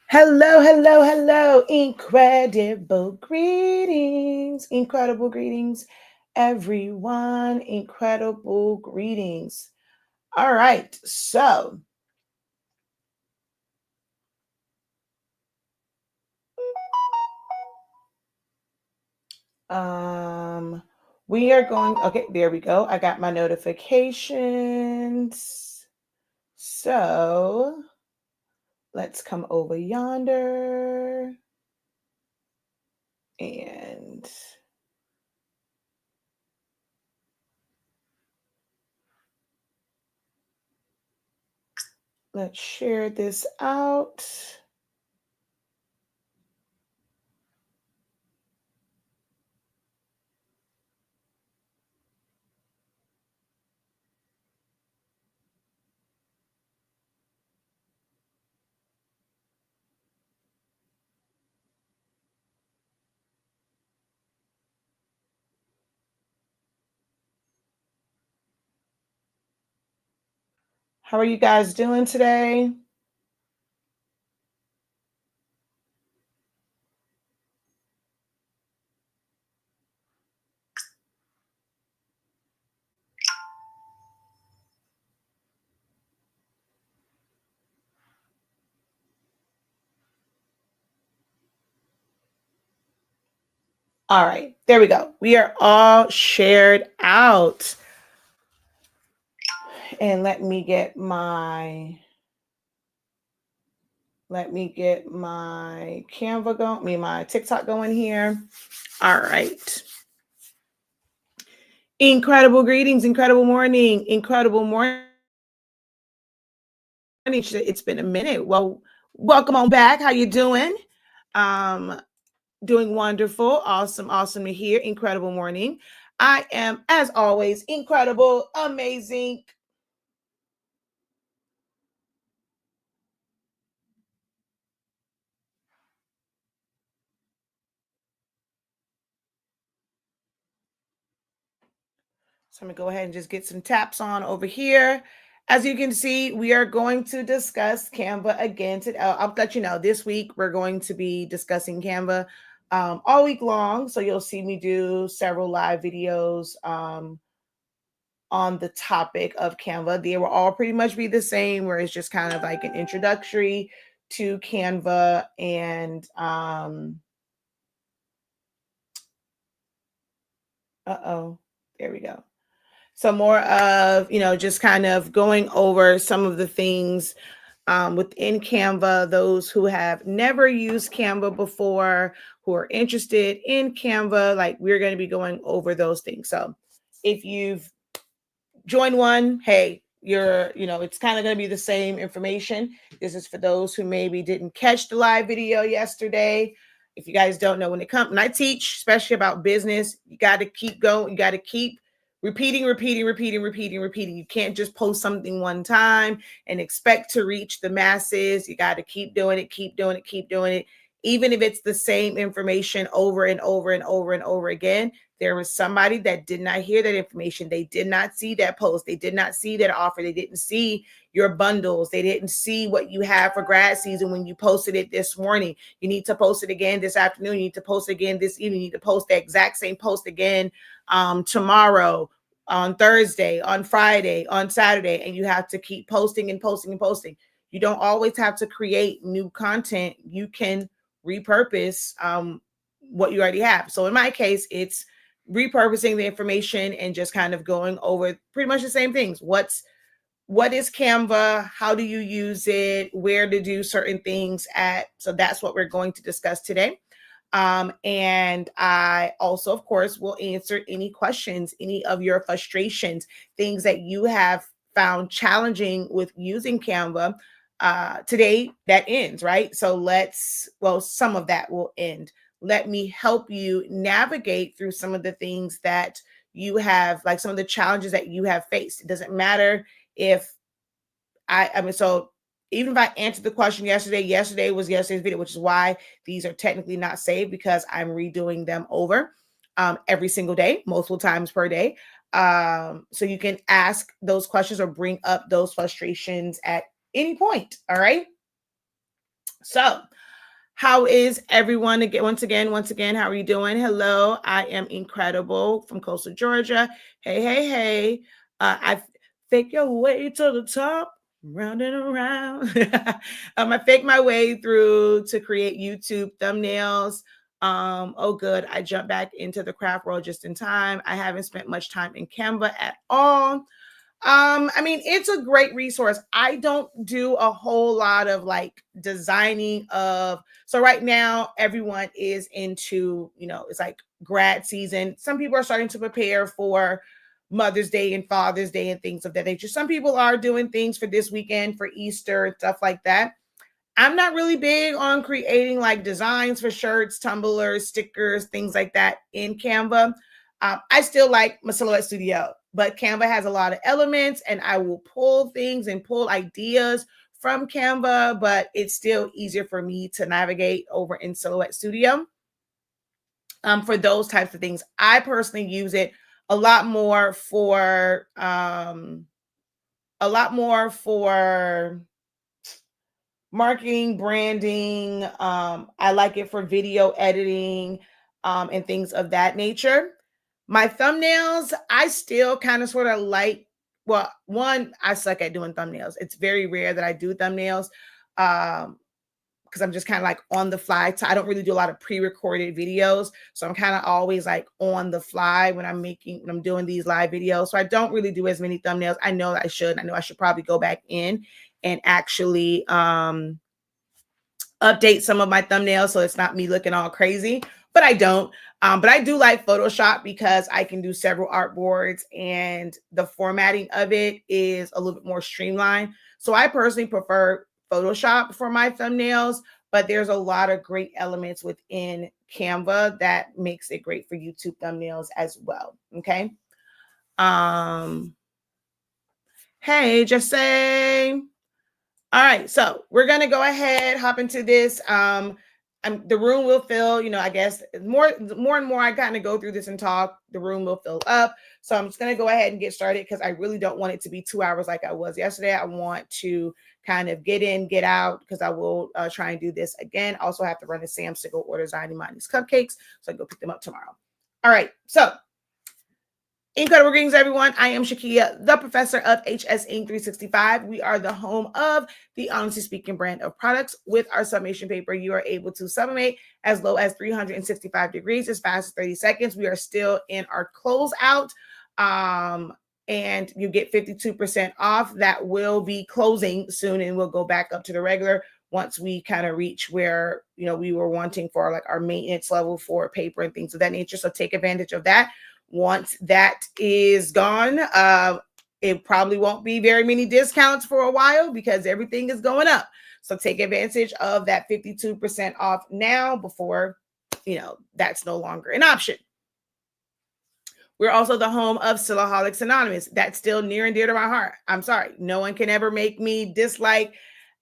Hello, hello, hello. Incredible greetings, everyone. Incredible greetings. All right, so um we are going, okay, there we go. I got my notifications. So let's come over yonder and let's share this out. How are you guys doing today? All right, there we go. We are all shared out. And let me get my Canva going, my TikTok going here. All right. Incredible greetings, incredible morning, incredible morning. It's been a minute. Well, welcome on back. How you doing? Um, Doing wonderful. Awesome to hear. Incredible morning. I am, as always, incredible, amazing. So I'm going to go ahead and just get some taps on over here. As you can see, we are going to discuss Canva again today. I'll let you know this week we're going to be discussing Canva all week long. So you'll see me do several live videos on the topic of Canva. They will all pretty much be the same, where it's just kind of like an introductory to Canva and there we go. So more of, just kind of going over some of the things within Canva, those who have never used Canva before, who are interested in Canva, like we're going to be going over those things. So if you've joined one, hey, it's kind of going to be the same information. This is for those who maybe didn't catch the live video yesterday. If you guys don't know, when I teach, especially about business, you got to keep going. You got to keep repeating. You can't just post something one time and expect to reach the masses. You got to keep doing it. Even if it's the same information over and over again, there was somebody that did not hear that information. They did not see that post. They did not see that offer. They didn't see your bundles. They didn't see what you have for grad season when you posted it this morning. You need to post it again this afternoon. You need to post it again this evening. You need to post the exact same post again tomorrow, on Thursday, on Friday, on Saturday, and you have to keep posting and posting and posting. You don't always have to create new content. You can repurpose what you already have. So in my case, it's repurposing the information and just kind of going over pretty much the same things. What is Canva? How do you use it? Where to do certain things at? So that's what we're going to discuss today. And I also, of course, will answer any questions, any of your frustrations, things that you have found challenging with using Canva. Today that ends, right? So some of that will end. Let me help you navigate through some of the things that you have, like some of the challenges that you have faced. It doesn't matter if so even if I answered the question yesterday was yesterday's video, which is why these are technically not saved, because I'm redoing them over every single day, multiple times per day. So you can ask those questions or bring up those frustrations at any point. All right. So, how is everyone? Again, once again, how are you doing? Hello, I am incredible from coastal Georgia. Hey, hey, hey. I fake your way to the top, round and around. I fake my way through to create YouTube thumbnails. Oh, good. I jumped back into the craft world just in time. I haven't spent much time in Canva at all. I mean, it's a great resource. I don't do a whole lot of like designing of, so right now everyone is into, it's like grad season. Some people are starting to prepare for Mother's Day and Father's Day and things of that nature. Some people are doing things for this weekend, for Easter and stuff like that. I'm not really big on creating like designs for shirts, tumblers, stickers, things like that in Canva. I still like my Silhouette Studio, but Canva has a lot of elements and I will pull things and pull ideas from Canva, but it's still easier for me to navigate over in Silhouette Studio. For those types of things, I personally use it a lot more for marketing, branding. I like it for video editing and things of that nature. My thumbnails, I still kind of sort of like, well, one, I suck at doing thumbnails. It's very rare that I do thumbnails because I'm just kind of like on the fly. So I don't really do a lot of pre-recorded videos. So I'm kind of always like on the fly when I'm doing these live videos. So I don't really do as many thumbnails. I know I should. I know I should probably go back in and actually update some of my thumbnails so it's not me looking all crazy, but I don't. But I do like Photoshop because I can do several artboards and the formatting of it is a little bit more streamlined. So I personally prefer Photoshop for my thumbnails, but there's a lot of great elements within Canva that makes it great for YouTube thumbnails as well. Okay. Hey, just say. All right, so we're gonna go ahead, hop into this. The room will fill. I guess more and more I kind of go through this and talk, the room will fill up. So I'm just gonna go ahead and get started because I really don't want it to be 2 hours like I was yesterday. I want to kind of get in, get out because I will try and do this again. Also have to run to Sam's to go order Zionimani's cupcakes, so I can go pick them up tomorrow. All right, so. Incredible greetings, everyone. I am Shakia, the professor of HS Inc. 365. We are the home of the Honestly Speaking brand of products. With our summation paper, you are able to sublimate as low as 365 degrees, as fast as 30 seconds. We are still in our closeout, and you get 52% off. That will be closing soon, and we'll go back up to the regular once we kind of reach where we were wanting for like our maintenance level for paper and things of that nature. So take advantage of that. Once that is gone, it probably won't be very many discounts for a while because everything is going up. So take advantage of that 52% off now before, that's no longer an option. We're also the home of Sillaholics Anonymous. That's still near and dear to my heart. I'm sorry. No one can ever make me dislike.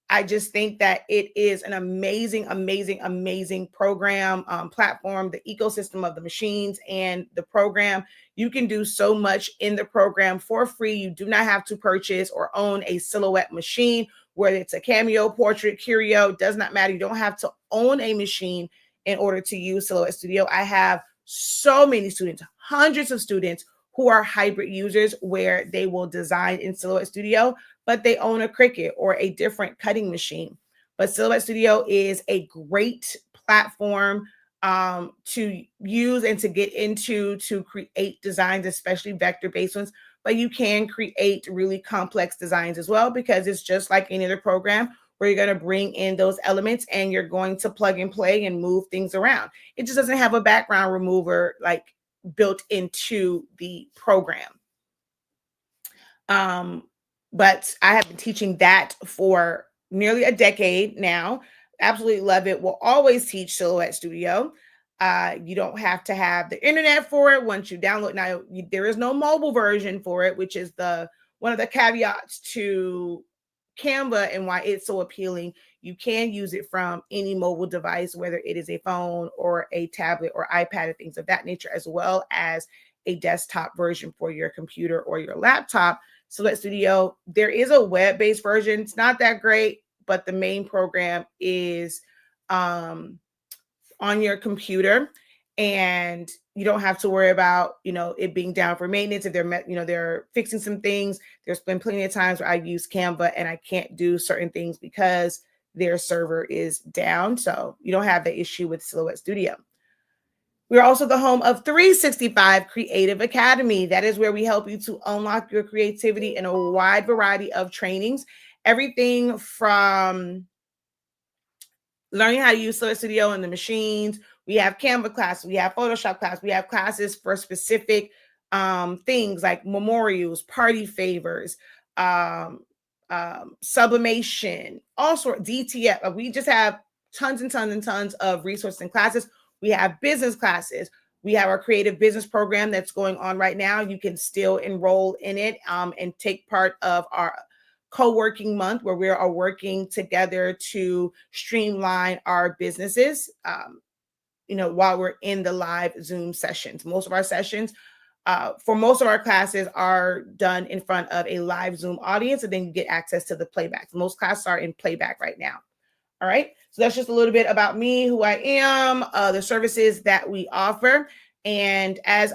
I just think that it is an amazing, amazing, amazing program, platform, the ecosystem of the machines and the program. You can do so much in the program for free. You do not have to purchase or own a Silhouette machine, whether it's a Cameo, Portrait, Curio, does not matter. You don't have to own a machine in order to use Silhouette Studio. I have so many students, hundreds of students who are hybrid users where they will design in Silhouette Studio, but they own a Cricut or a different cutting machine. But Silhouette Studio is a great platform to use and to get into to create designs, especially vector-based ones. But you can create really complex designs as well because it's just like any other program where you're going to bring in those elements and you're going to plug and play and move things around. It just doesn't have a background remover like built into the program. But I have been teaching that for nearly a decade now. Absolutely love it. Will always teach Silhouette Studio. You don't have to have the internet for it. Once you download, now there is no mobile version for it, which is one of the caveats to Canva and why it's so appealing. You can use it from any mobile device, whether it is a phone or a tablet or iPad and things of that nature, as well as a desktop version for your computer or your laptop. Silhouette Studio, there is a web-based version. It's not that great. but the main program is um, on your computer, and you don't have to worry about, it being down for maintenance. If they're fixing some things, there's been plenty of times where I use Canva and I can't do certain things because their server is down. So you don't have the issue with Silhouette Studio. We're also the home of 365 Creative Academy. That is where we help you to unlock your creativity in a wide variety of trainings. Everything from learning how to use Silhouette Studio and the machines. We have Canva classes. We have Photoshop class. We have classes for specific things like memorials, party favors, um, sublimation, all sorts, DTF. We just have tons and tons and tons of resources and classes. We have business classes. We have our creative business program that's going on right now. You can still enroll in it and take part of our co-working month, where we are working together to streamline our businesses, while we're in the live Zoom sessions. Most of our sessions, for most of our classes, are done in front of a live Zoom audience, and then you get access to the playback. Most classes are in playback right now. All right. So that's just a little bit about me, who I am, the services that we offer. And as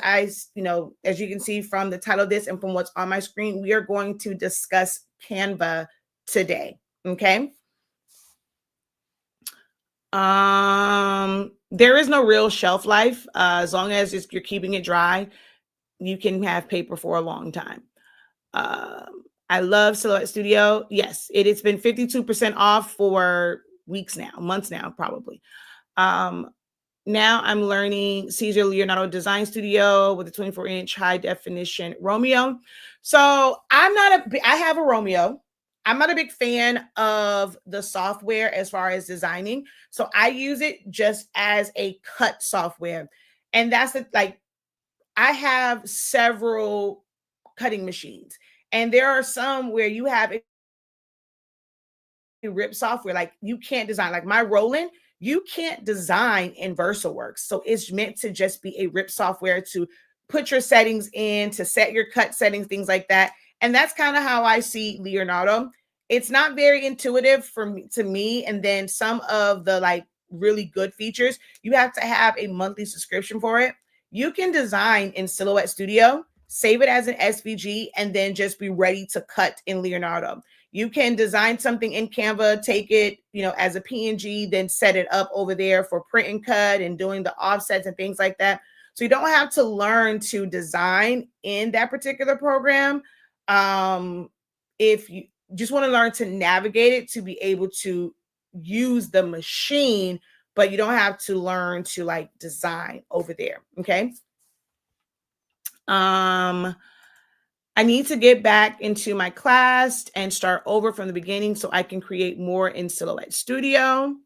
you can see from the title of this and from what's on my screen, we are going to discuss Canva today. Okay. There is no real shelf life. As long as you're keeping it dry, you can have paper for a long time. I love Silhouette Studio. Yes, it's been 52% off for weeks now, months now, probably. Now I'm learning Caesar Leonardo Design Studio with a 24-inch high definition Romeo. So I have a Romeo. I'm not a big fan of the software as far as designing. So I use it just as a cut software. And that's I have several cutting machines. And there are some where you have rip software, like you can't design. Like my Roland, you can't design in VersaWorks. So it's meant to just be a rip software to put your settings in, to set your cut settings, things like that. And that's kind of how I see Leonardo. It's not very intuitive to me. And then some of the really good features, you have to have a monthly subscription for it. You can design in Silhouette Studio, save it as an SVG, and then just be ready to cut in Leonardo. You can design something in Canva, take it, as a PNG, then set it up over there for print and cut and doing the offsets and things like that. So you don't have to learn to design in that particular program. If you just want to learn to navigate it, to be able to use the machine, but you don't have to learn to design over there. Okay. I need to get back into my class and start over from the beginning so I can create more in Silhouette Studio.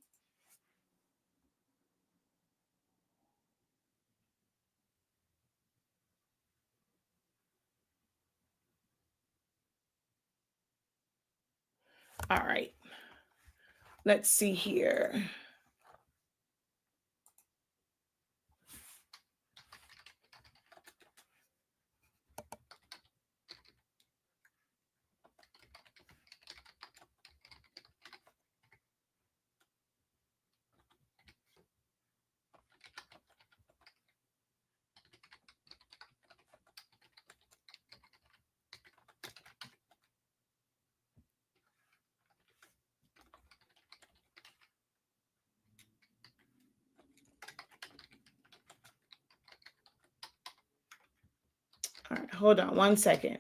All right. Let's see here. All right, hold on one second.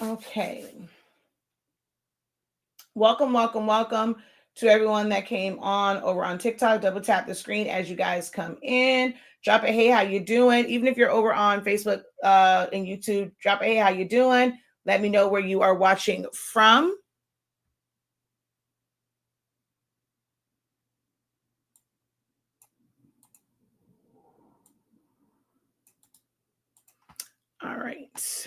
Okay. Welcome, welcome, welcome to everyone that came on over on TikTok. Double tap the screen as you guys come in. Drop a hey, how you doing? Even if you're over on Facebook and YouTube, drop a hey, how you doing? Let me know where you are watching from. right.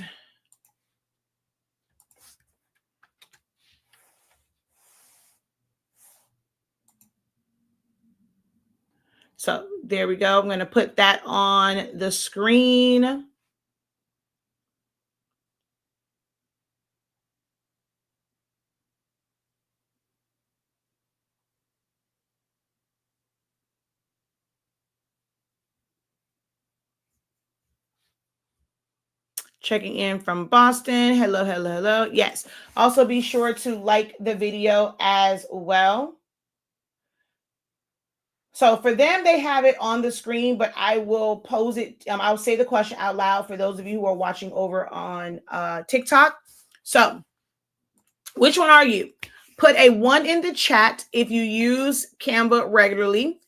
So there we go. I'm going to put that on the screen. Checking in from Boston. Hello, hello, hello. Yes. Also be sure to like the video as well. So for them, they have it on the screen, but I will pose it. I'll say the question out loud for those of you who are watching over on TikTok. So which one are you? Put a 1 in the chat if you use Canva regularly.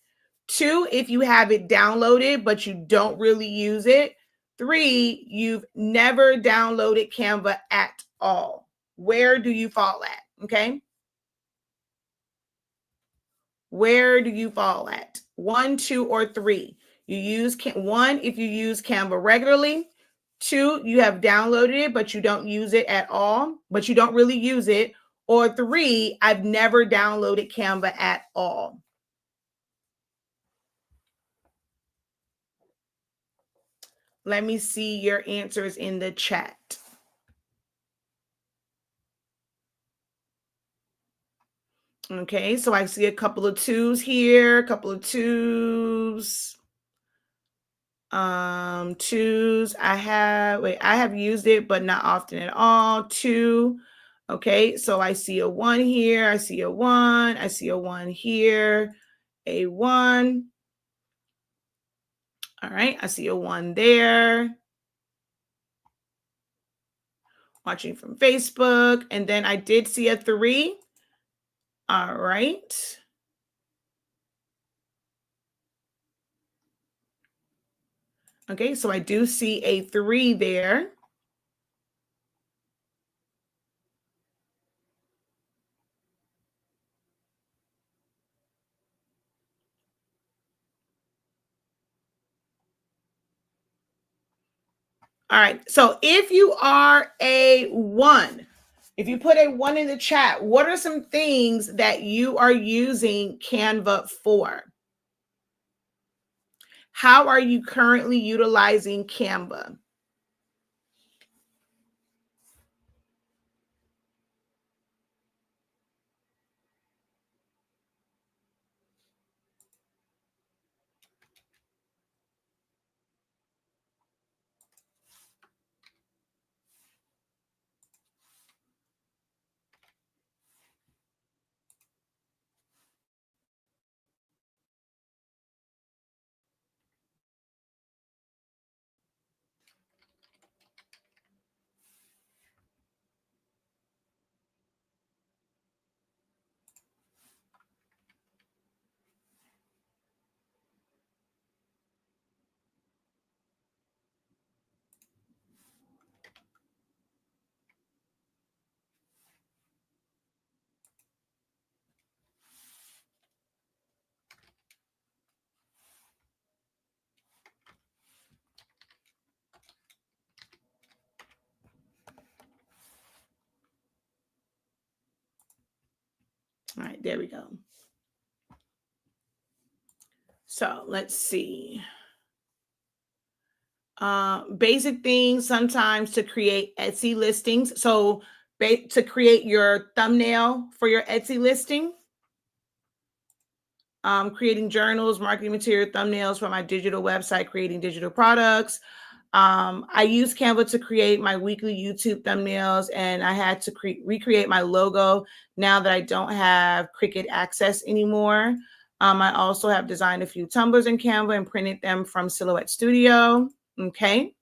2, if you have it downloaded, but you don't really use it. 3, you've never downloaded Canva at all. Where do you fall at? Okay. Where do you fall at? 1, 2, or 3? You use 1 if you use Canva regularly. 2, you have downloaded it, but you don't use it at all, but you don't really use it. Or 3, I've never downloaded Canva at all. Let me see your answers in the chat. Okay, so I see a couple of 2s here, a couple of 2s. 2s. I have used it, but not often at all. 2. Okay, so I see a 1 here. I see a 1. I see a 1 here. A 1. All right, I see a 1 there. Watching from Facebook. And then I did see a 3. All right. Okay, so I do see a 3 there. All right, so if you are a 1, if you put a 1 in the chat, what are some things that you are using Canva for? How are you currently utilizing Canva? All right, there we go. So let's see. Basic things sometimes to create Etsy listings. So to create your thumbnail for your Etsy listing. Creating journals, marketing material, thumbnails for my digital website, creating digital products. I use Canva to create my weekly YouTube thumbnails, and I had to recreate my logo now that I don't have Cricut access anymore. I also have designed a few tumblers in Canva and printed them from Silhouette Studio. Okay.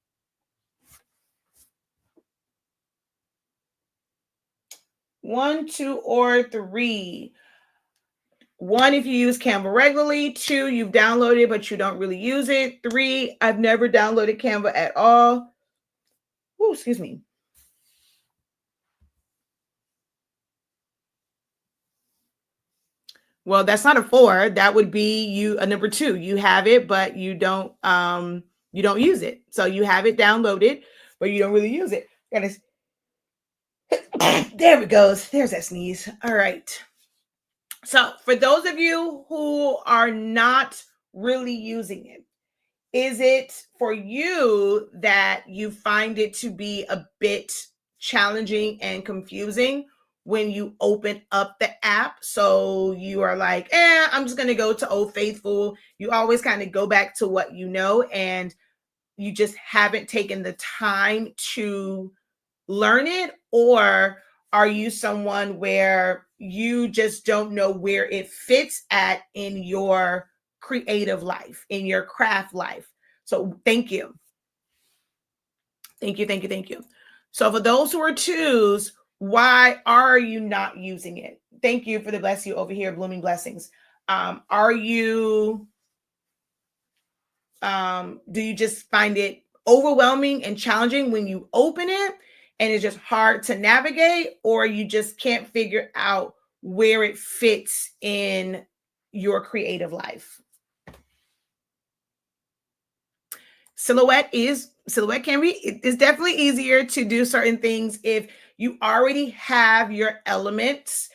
One, 2, or 3. 1, if you use Canva regularly. 2, you've downloaded, but you don't really use it. 3, I've never downloaded Canva at all. Oh, excuse me. Well, that's not a 4. That would be you a number 2. You have it, but you don't use it. So you have it downloaded, but you don't really use it. There we go. There's that sneeze. All right. So for those of you who are not really using it, is it for you that you find it to be a bit challenging and confusing when you open up the app? So you are like, I'm just going to go to Old Faithful. You always kind of go back to what you know, and you just haven't taken the time to learn it? Or are you someone where you just don't know where it fits at in your creative life, in your craft life? So thank you. Thank you, thank you, thank you. So for those who are twos, why are you not using it? Thank you for the bless you over here, blooming blessings. Are you do you just find it overwhelming and challenging when you open it and it's just hard to navigate, or you just can't figure out where it fits in your creative life? Silhouette can be, it's definitely easier to do certain things if you already have your elements,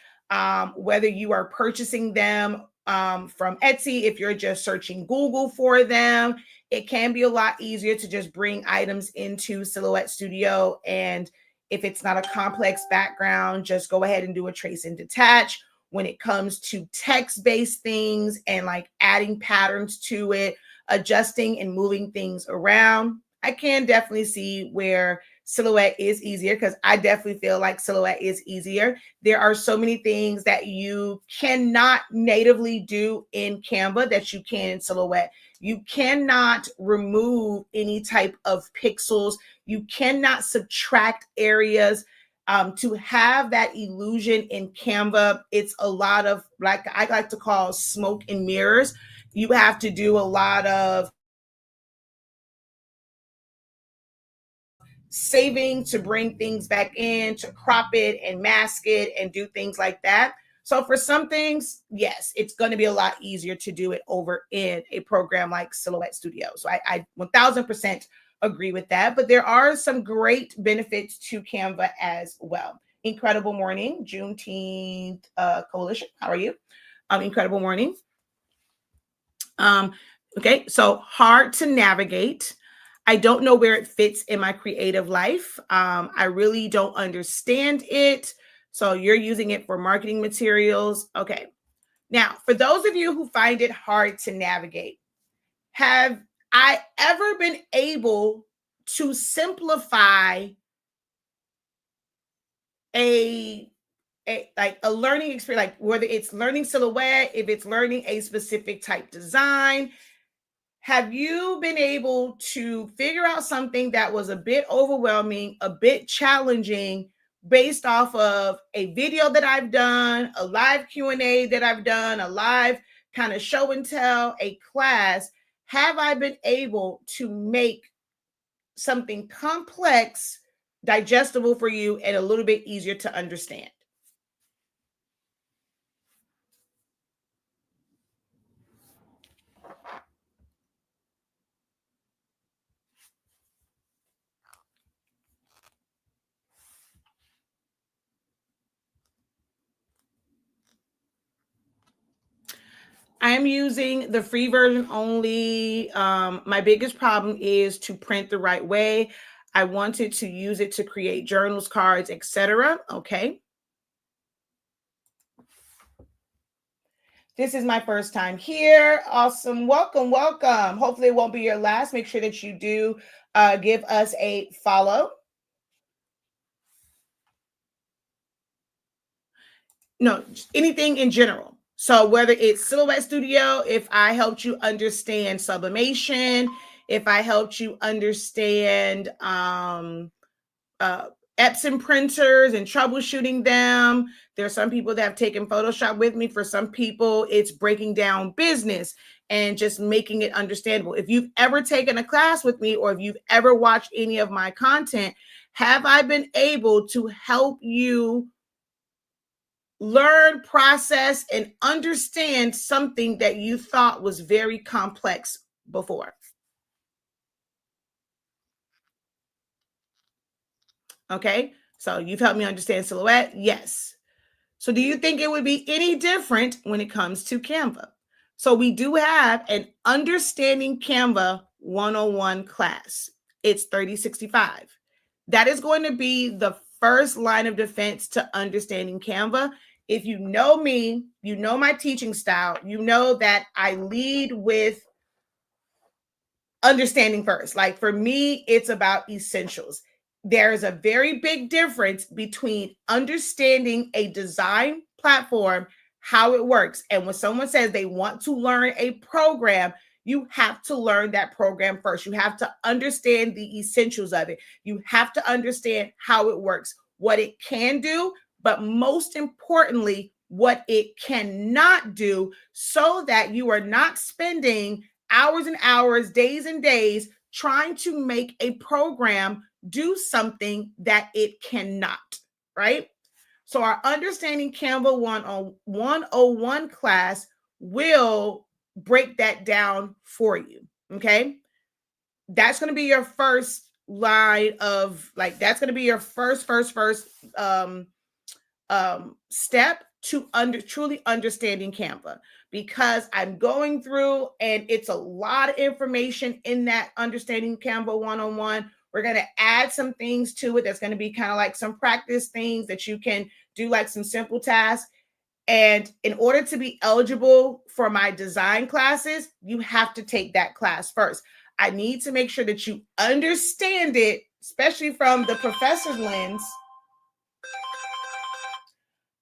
whether you are purchasing them from Etsy, if you're just searching Google for them. It can be a lot easier to just bring items into Silhouette Studio, and if it's not a complex background, just go ahead and do a trace and detach. When it comes to text-based things and like adding patterns to it, adjusting and moving things around, I can definitely see where Silhouette is easier, because I definitely feel like Silhouette is easier. There are so many things that you cannot natively do in Canva that you can in Silhouette. You cannot remove any type of pixels. You cannot subtract areas. To have that illusion in Canva, it's a lot of, like I like to call, smoke and mirrors. You have to do a lot of saving to bring things back in, to crop it and mask it and do things like that. So for some things, yes, it's going to be a lot easier to do it over in a program like Silhouette Studio. So I 1000% agree with that. But there are some great benefits to Canva as well. Incredible morning, Juneteenth Coalition. How are you? Incredible morning. Okay, so hard to navigate. I don't know where it fits in my creative life. I really don't understand it. So you're using it for marketing materials. Okay. Now, for those of you who find it hard to navigate, have I ever been able to simplify a like a learning experience, like whether it's learning Silhouette, if it's learning a specific type design? Have you been able to figure out something that was a bit overwhelming, a bit challenging, based off of a video that I've done, a live Q&A that I've done, a live kind of show and tell, a class? Have I been able to make something complex digestible for you and a little bit easier to understand? I'm using the free version only. My biggest problem is to print the right way. I wanted to use it to create journals, cards, etc. Okay. This is my first time here. Awesome. Welcome, welcome. Hopefully it won't be your last. Make sure that you do give us a follow. No, anything in general. So whether it's Silhouette Studio, if I helped you understand sublimation, if I helped you understand Epson printers and troubleshooting them. There are some people that have taken Photoshop with me. For some people, it's breaking down business and just making it understandable. If you've ever taken a class with me, or if you've ever watched any of my content, have I been able to help you learn, process, and understand something that you thought was very complex before? Okay, so you've helped me understand Silhouette. Yes. So do you think it would be any different when it comes to Canva? So we do have an Understanding Canva 101 class. It's 3065. That is going to be the first line of defense to understanding Canva. If you know me, you know my teaching style, you know that I lead with understanding first. Like for me, it's about essentials. There is a very big difference between understanding a design platform, how it works. And when someone says they want to learn a program, you have to learn that program first. You have to understand the essentials of it. You have to understand how it works, what it can do, but most importantly, what it cannot do, so that you are not spending hours and hours, days and days trying to make a program do something that it cannot, right? So our Understanding Canva 101 class will break that down for you, okay? That's going to be your first line of like, that's going to be your first um step to truly understanding Canva, because I'm going through and it's a lot of information in that Understanding Canva 101. We're going to add some things to it that's going to be kind of like some practice things that you can do, like some simple tasks. And in order to be eligible for my design classes, you have to take that class first. I need to make sure that you understand it, especially from the professor's lens,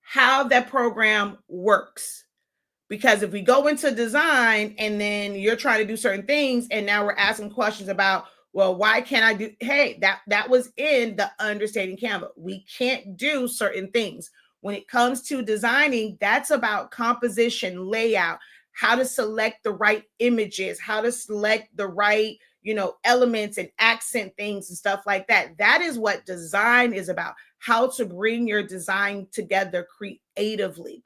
how that program works. Because if we go into design and then you're trying to do certain things and now we're asking questions about, well, why can't I do, hey, that was in the Understanding Canva. We can't do certain things. When it comes to designing, that's about composition, layout, how to select the right images, how to select the right, elements and accent things and stuff like that. That is what design is about, how to bring your design together creatively.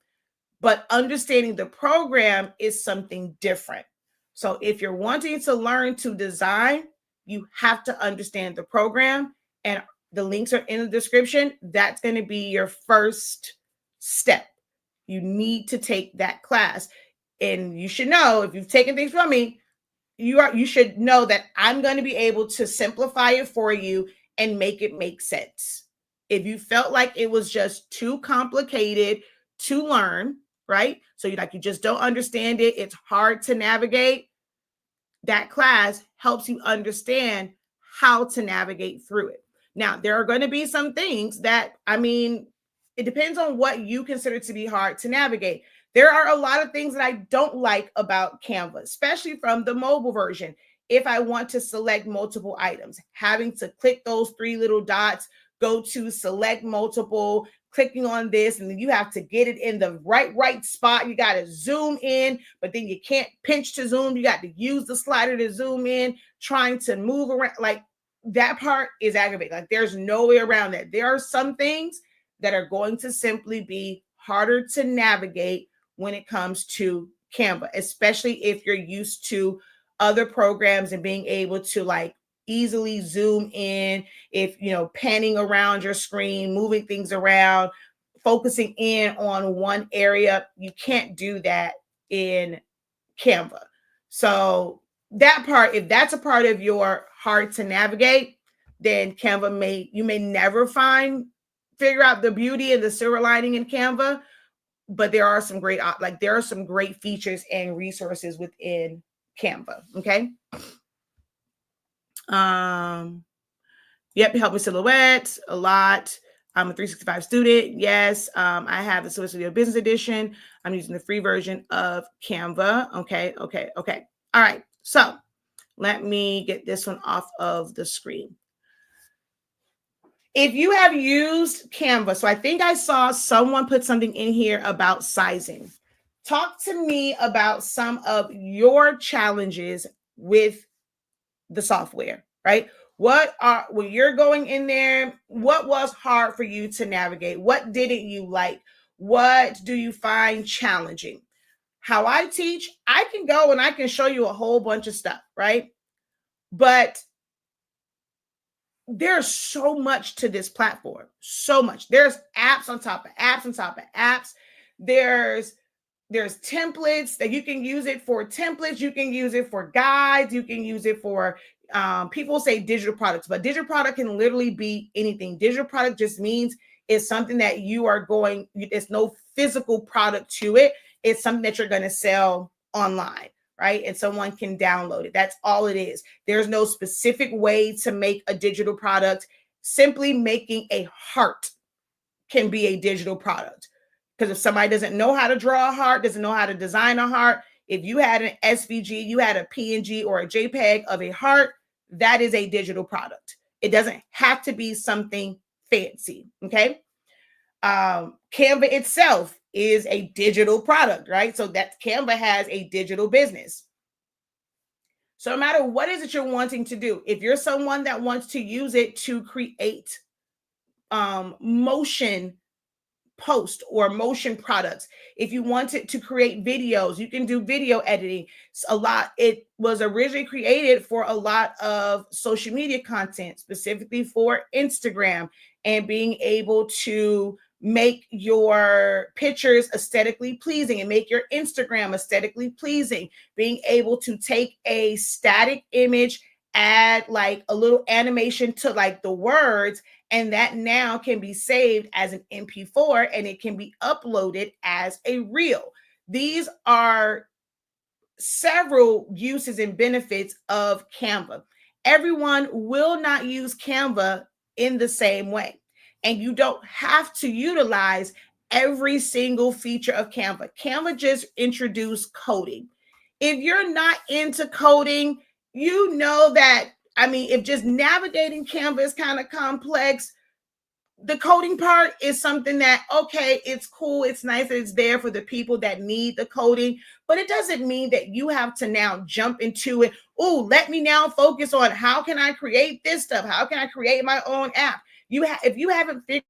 But understanding the program is something different. So if you're wanting to learn to design, you have to understand the program, and the links are in the description. That's going to be your first step. You need to take that class. And you should know, if you've taken things from me, you should know that I'm going to be able to simplify it for you and make it make sense. If you felt like it was just too complicated to learn, right? So you just don't understand it, it's hard to navigate. That class helps you understand how to navigate through it. Now, there are going to be some things that, it depends on what you consider to be hard to navigate. There are a lot of things that I don't like about Canva, especially from the mobile version. If I want to select multiple items, having to click those three little dots, go to select multiple, clicking on this, and then you have to get it in the right spot. You got to zoom in, but then you can't pinch to zoom. You got to use the slider to zoom in, trying to move around. Like, that part is aggravating. Like, there's no way around that. There are some things that are going to simply be harder to navigate when it comes to Canva, especially if you're used to other programs and being able to like easily zoom in, if panning around your screen, moving things around, focusing in on one area. You can't do that in Canva. So that part, if that's a part of your hard to navigate, then you may never figure out the beauty and the silver lining in Canva. But there are some great features and resources within Canva. Okay. Yep, help with Silhouette a lot. I'm a 365 student. Yes, I have the Silhouette Studio Business Edition. I'm using the free version of Canva. Okay. All right. So let me get this one off of the screen. If you have used Canva, so I think I saw someone put something in here about sizing. Talk to me about some of your challenges with the software, right? When you're going in there, what was hard for you to navigate? What didn't you like? What do you find challenging? How I teach, I can go and I can show you a whole bunch of stuff, right? But there's so much to this platform. So much. There's apps on top of apps on top of apps. There's templates that you can use it for templates. You can use it for guides. You can use it for people say digital products, but digital product can literally be anything. Digital product just means it's something that you are going, there's no physical product to it. It's something that you're going to sell online, right? And someone can download it. That's all it is. There's no specific way to make a digital product. Simply making a heart can be a digital product. Because if somebody doesn't know how to draw a heart, doesn't know how to design a heart, if you had an SVG, you had a PNG or a JPEG of a heart, that is a digital product. It doesn't have to be something fancy. Okay. Canva itself is a digital product, right? So that Canva has a digital business. So no matter what is it you're wanting to do, if you're someone that wants to use it to create motion post or motion products, if you wanted to create videos, you can do video editing. It was originally created for a lot of social media content, specifically for Instagram, and being able to make your pictures aesthetically pleasing and make your Instagram aesthetically pleasing, being able to take a static image, add like a little animation to like the words, and that now can be saved as an MP4 and it can be uploaded as a reel. These are several uses and benefits of Canva. Everyone will not use Canva in the same way, and you don't have to utilize every single feature of Canva. Canva just introduced coding. If you're not into coding, you know that, I mean, if just navigating Canva is kind of complex, the coding part is something that, okay, it's cool, it's nice that it's there for the people that need the coding, but it doesn't mean that you have to now jump into it. Oh, let me now focus on how can I create this stuff? How can I create my own app? If you haven't figured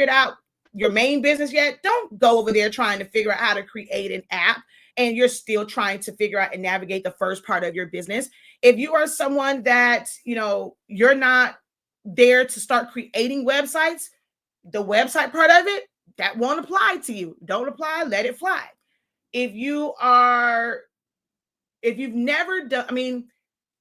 out your main business yet, don't go over there trying to figure out how to create an app and you're still trying to figure out and navigate the first part of your business. If you are someone that, you're not there to start creating websites, the website part of it, that won't apply to you. Don't apply, let it fly. If you've never done, I mean,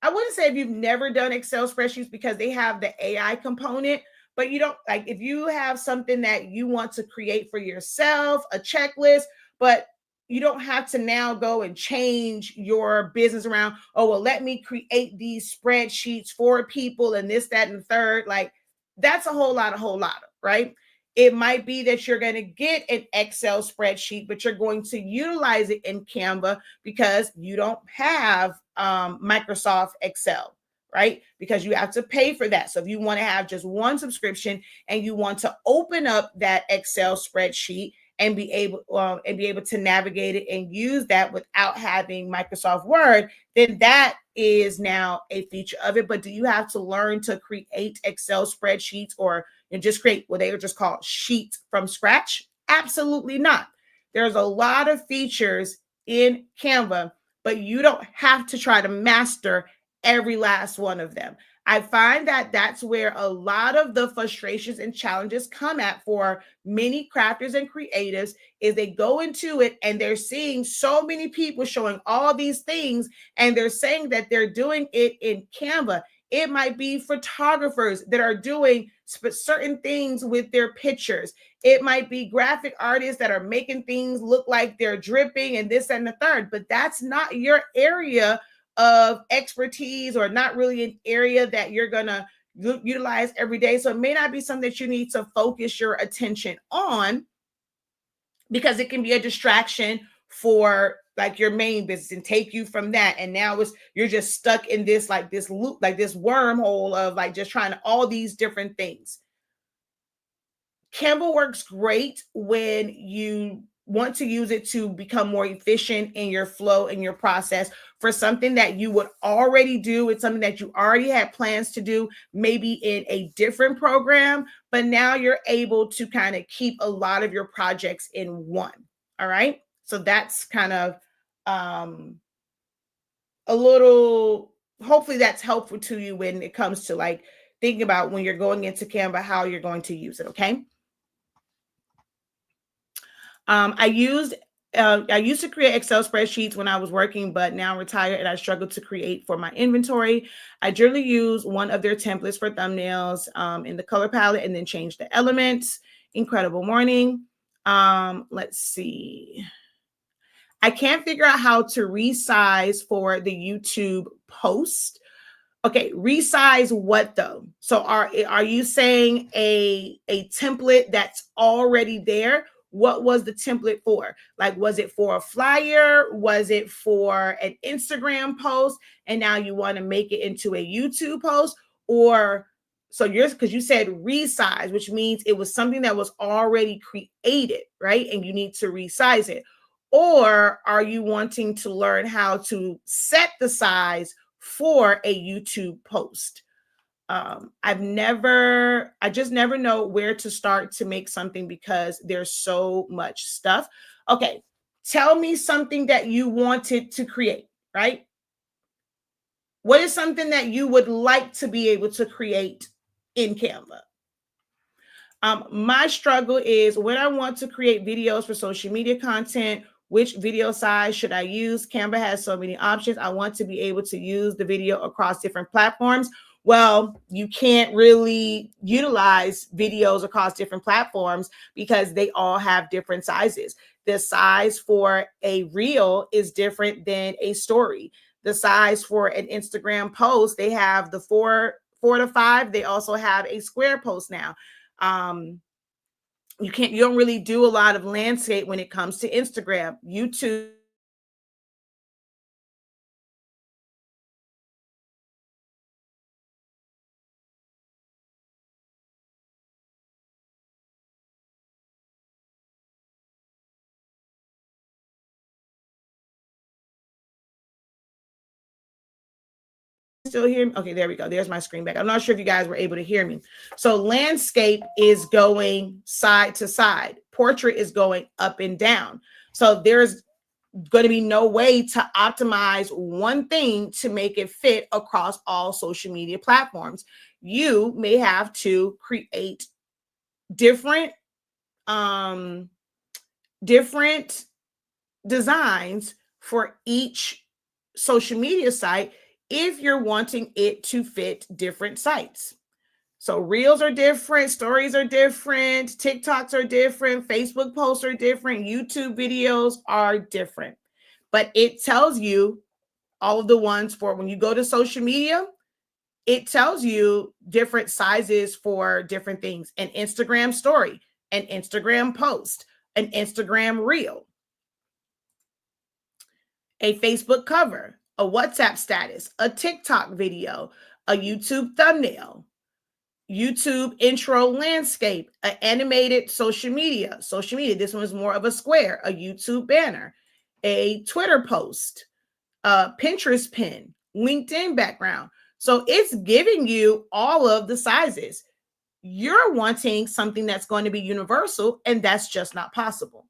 I wouldn't say if you've never done Excel spreadsheets because they have the AI component, but you don't like if you have something that you want to create for yourself, a checklist, but you don't have to now go and change your business around. Oh, well, let me create these spreadsheets for people and this, that, and the third. Like that's a whole lot, right? It might be that you're going to get an Excel spreadsheet, but you're going to utilize it in Canva because you don't have Microsoft Excel, right? Because you have to pay for that. So if you want to have just one subscription and you want to open up that Excel spreadsheet and be able to navigate it and use that without having Microsoft Word, then that is now a feature of it. But do you have to learn to create Excel spreadsheets or just create what they would just call sheets from scratch? Absolutely not. There's a lot of features in Canva, but you don't have to try to master every last one of them. I find that that's where a lot of the frustrations and challenges come at for many crafters and creatives is they go into it and they're seeing so many people showing all these things and they're saying that they're doing it in Canva. It might be photographers that are doing certain things with their pictures. It might be graphic artists that are making things look like they're dripping and this and the third, but that's not your area of expertise or not really an area that you're going to utilize every day. So it may not be something that you need to focus your attention on because it can be a distraction for like your main business and take you from that. And now you're just stuck in this loop, like this wormhole of like just trying all these different things. Canva works great when you want to use it to become more efficient in your flow and your process for something that you would already do. It's something that you already had plans to do, maybe in a different program, but now you're able to kind of keep a lot of your projects in one. All right. So that's kind of a little hopefully that's helpful to you when it comes to like thinking about when you're going into Canva, how you're going to use it. Okay. I used I used to create Excel spreadsheets when I was working, but now I'm retired and I struggle to create for my inventory. I generally use one of their templates for thumbnails in the color palette and then change the elements. Incredible morning. Let's see. I can't figure out how to resize for the YouTube post. Okay, resize what though? So are you saying a template that's already there? What was the template for? Like, was it for a flyer? Was it for an Instagram post? And now you want to make it into a YouTube post? Or so you're because you said resize, which means it was something that was already created, right? And you need to resize it. Or are you wanting to learn how to set the size for a YouTube post? I just never know where to start to make something because there's so much stuff. Okay, tell me something that you wanted to create, right? What is something that you would like to be able to create in Canva? My struggle is when I want to create videos for social media content, which video size should I use? Canva has so many options. I want to be able to use the video across different platforms. Well, you can't really utilize videos across different platforms because they all have different sizes. The size for a reel is different than a story. The size for an Instagram post, they have the 4:5. They also have a square post now. um you don't really do a lot of landscape when it comes to Instagram. YouTube still hear me? Okay, there we go. There's my screen back. I'm not sure if you guys were able to hear me. So landscape is going side to side. Portrait is going up and down. So there's going to be no way to optimize one thing to make it fit across all social media platforms. You may have to create different um different designs for each social media site if you're wanting it to fit different sites. So reels are different, stories are different, TikToks are different, Facebook posts are different, YouTube videos are different. But it tells you all of the ones for when you go to social media, it tells you different sizes for different things: an Instagram story, an Instagram post, an Instagram reel, a Facebook cover, a WhatsApp status, a TikTok video, a YouTube thumbnail, YouTube intro landscape, an animated social media. Social media, this one is more of a square, a YouTube banner, a Twitter post, a Pinterest pin, LinkedIn background. So it's giving you all of the sizes. You're wanting something that's going to be universal, and that's just not possible.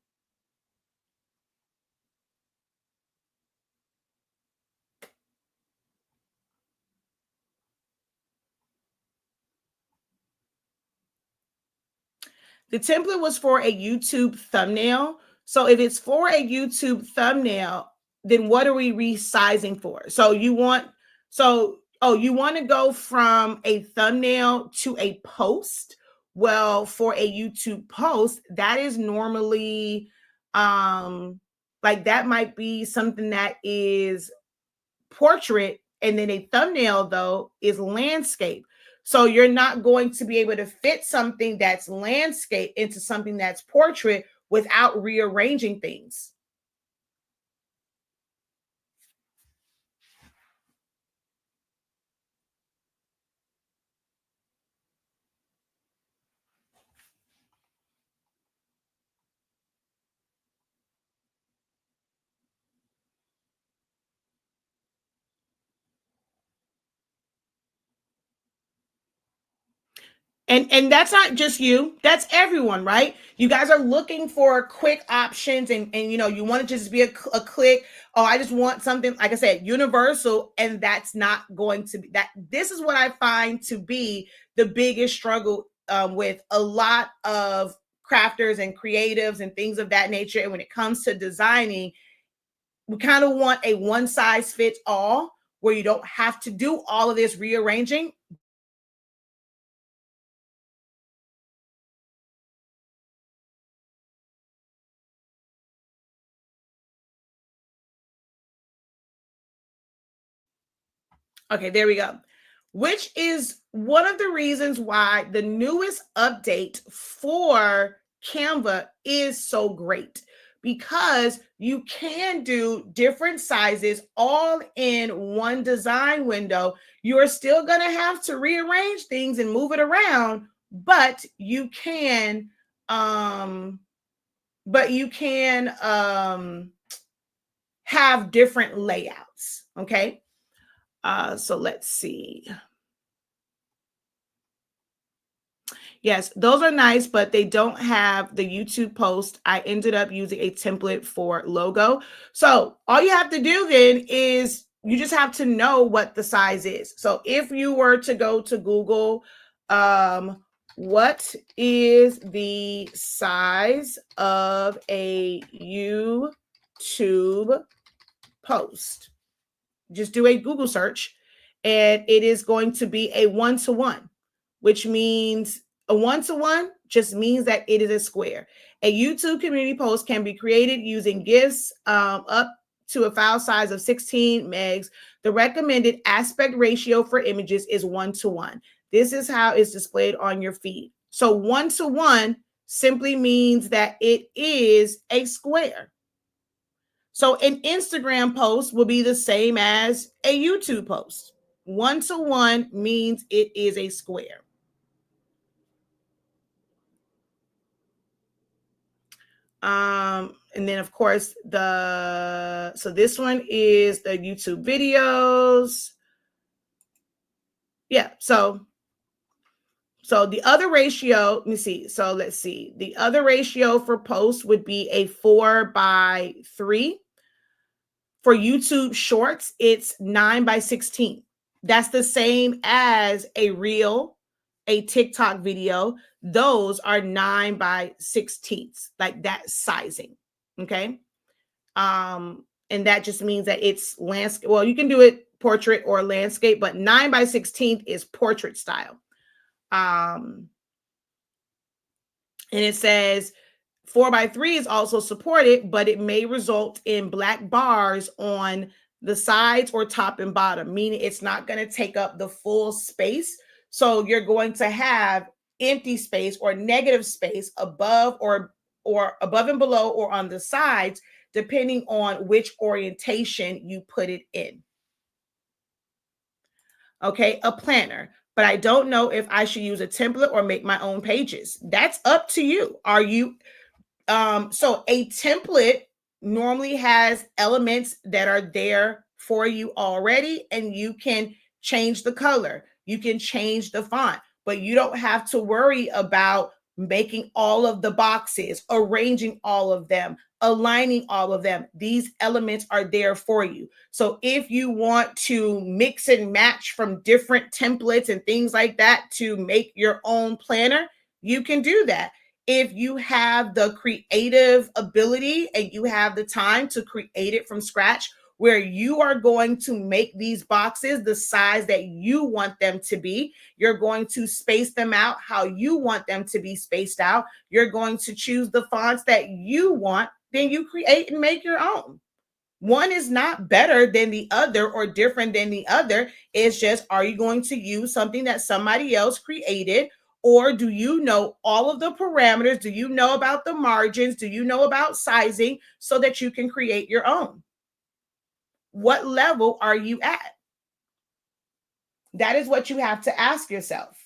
The template was for a YouTube thumbnail. So if it's for a YouTube thumbnail, then what are we resizing for? You want to go from a thumbnail to a post. Well, for a YouTube post, that is normally like that might be something that is portrait, and then a thumbnail though is landscape. So you're not going to be able to fit something that's landscape into something that's portrait without rearranging things. And that's not just you, that's everyone, right? You guys are looking for quick options, and you want it to just be a click. Oh, I just want something, like I said, universal, and that's not going to be that. This is what I find to be the biggest struggle with a lot of crafters and creatives and things of that nature. And when it comes to designing, we kind of want a one size fits all, where you don't have to do all of this rearranging. Okay, there we go. Which is one of the reasons why the newest update for Canva is so great, because you can do different sizes all in one design window. You're still going to have to rearrange things and move it around, but you can um have different layouts, okay? So let's see. Yes, those are nice, but they don't have the YouTube post. I ended up using a template for logo. So all you have to do then is you just have to know what the size is. So if you were to go to Google, what is the size of a YouTube post? Just do a Google search, and it is going to be a 1-to-1, which means a 1-to-1 just means that it is a square. A YouTube community post can be created using GIFs up to a file size of 16 megs. The recommended aspect ratio for images is 1-to-1. This is how it's displayed on your feed. So 1-to-1 simply means that it is a square. So an Instagram post will be the same as a YouTube post. 1-to-1 means it is a square. And then of course so this one is the YouTube videos. Yeah, so the other ratio, let me see. So let's see. The other ratio for posts would be a 4:3. For YouTube Shorts, it's 9:16. That's the same as a reel, a TikTok video. Those are 9:16, like that sizing. Okay. And that just means that it's landscape. Well, you can do it portrait or landscape, but 9:16 is portrait style. Um, and it says 4:3 is also supported, but it may result in black bars on the sides or top and bottom, meaning it's not going to take up the full space. So you're going to have empty space or negative space above or above and below or on the sides, depending on which orientation you put it in. Okay, a planner. But I don't know if I should use a template or make my own pages. That's up to you. So a template normally has elements that are there for you already, and you can change the color, you can change the font, but you don't have to worry about making all of the boxes, arranging all of them, aligning all of them. These elements are there for you. So if you want to mix and match from different templates and things like that to make your own planner, you can do that. If you have the creative ability and you have the time to create it from scratch, where you are going to make these boxes the size that you want them to be, you're going to space them out how you want them to be spaced out, you're going to choose the fonts that you want, then you create and make your own. One is not better than the other or different than the other. It's just, are you going to use something that somebody else created? Or do you know all of the parameters? Do you know about the margins? Do you know about sizing so that you can create your own? What level are you at? That is what you have to ask yourself.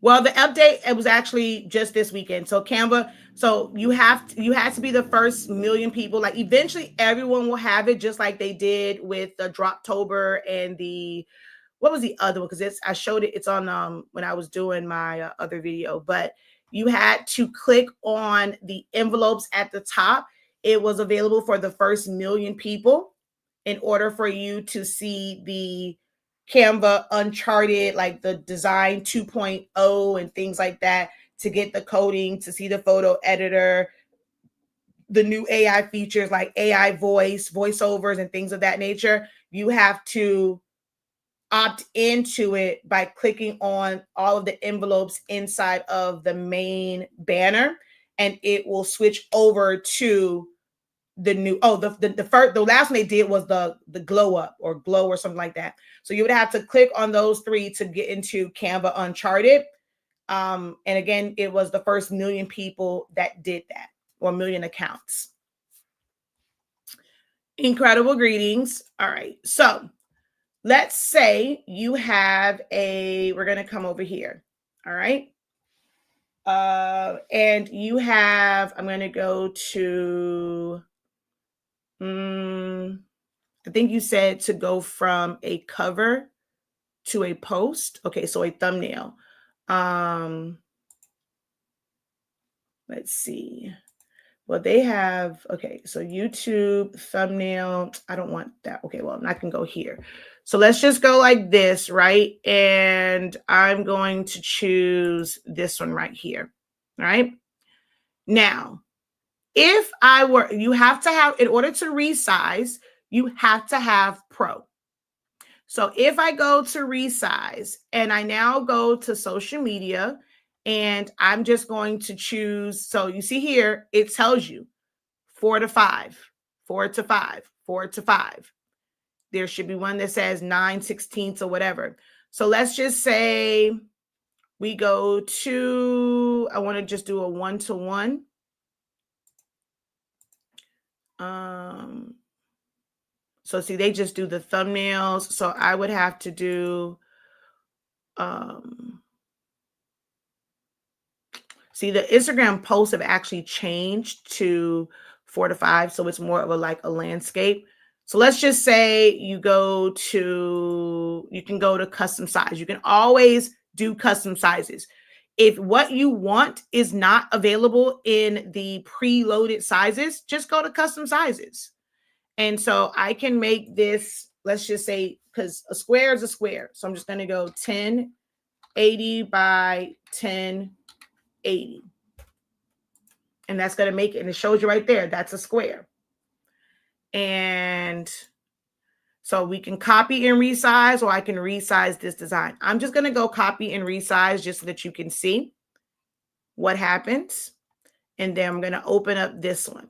Well, the update, it was actually just this weekend. So Canva, so you had to be the first million people. Like eventually everyone will have it, just like they did with the Droptober and the, what was the other one? Because I showed it. It's on when I was doing my other video. But you had to click on the envelopes at the top. It was available for the first million people in order for you to see the Canva Uncharted, like the design 2.0 and things like that, to get the coding, to see the photo editor, the new AI features like AI voiceovers, and things of that nature. You have to opt into it by clicking on all of the envelopes inside of the main banner, and it will switch over to the new, the last one they did was the glow up or glow or something like that. So you would have to click on those three to get into Canva Uncharted. And again, it was the first million people that did that, or million accounts. Incredible greetings. All right, so let's say you have we're going to come over here. All right. And you have, I'm going to go to, I think you said to go from a cover to a post. Okay, so a thumbnail. Let's see. Well, they have, okay, so YouTube thumbnail. I don't want that. Okay, well, I can go here. So let's just go like this, right? And I'm going to choose this one right here, right? Now, if I were, you have to have, in order to resize, you have to have Pro. So if I go to resize and I now go to social media, and I'm just going to choose, so you see here, it tells you 4 to 5, 4 to 5, 4 to 5. There should be one that says 9/16 or whatever. So let's just say we go to, I want to just do a 1-to-1. So see, they just do the thumbnails. So I would have to do, see, the Instagram posts have actually changed to 4 to 5. So it's more of a landscape. So let's just say you can go to custom size. You can always do custom sizes. If what you want is not available in the preloaded sizes, just go to custom sizes. And so I can make this, let's just say, because a square is a square. So I'm just going to go 1080 by 1080. And that's going to make it, and it shows you right there, that's a square. And so we can copy and resize, or I can resize this design. I'm just going to go copy and resize just so that you can see what happens. And then I'm going to open up this one.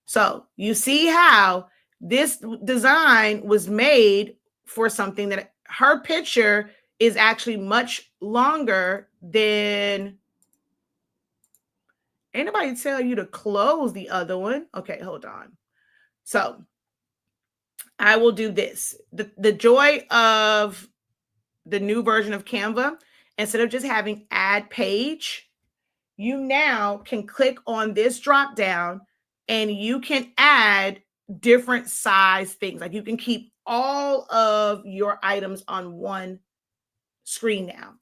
So you see how this design was made for something that her picture is actually much longer than. Ain't nobody tell you to close the other one. Okay, hold on. So I will do this. The joy of the new version of Canva, instead of just having add page, you now can click on this drop down and you can add different size things. Like you can keep all of your items on one screen now.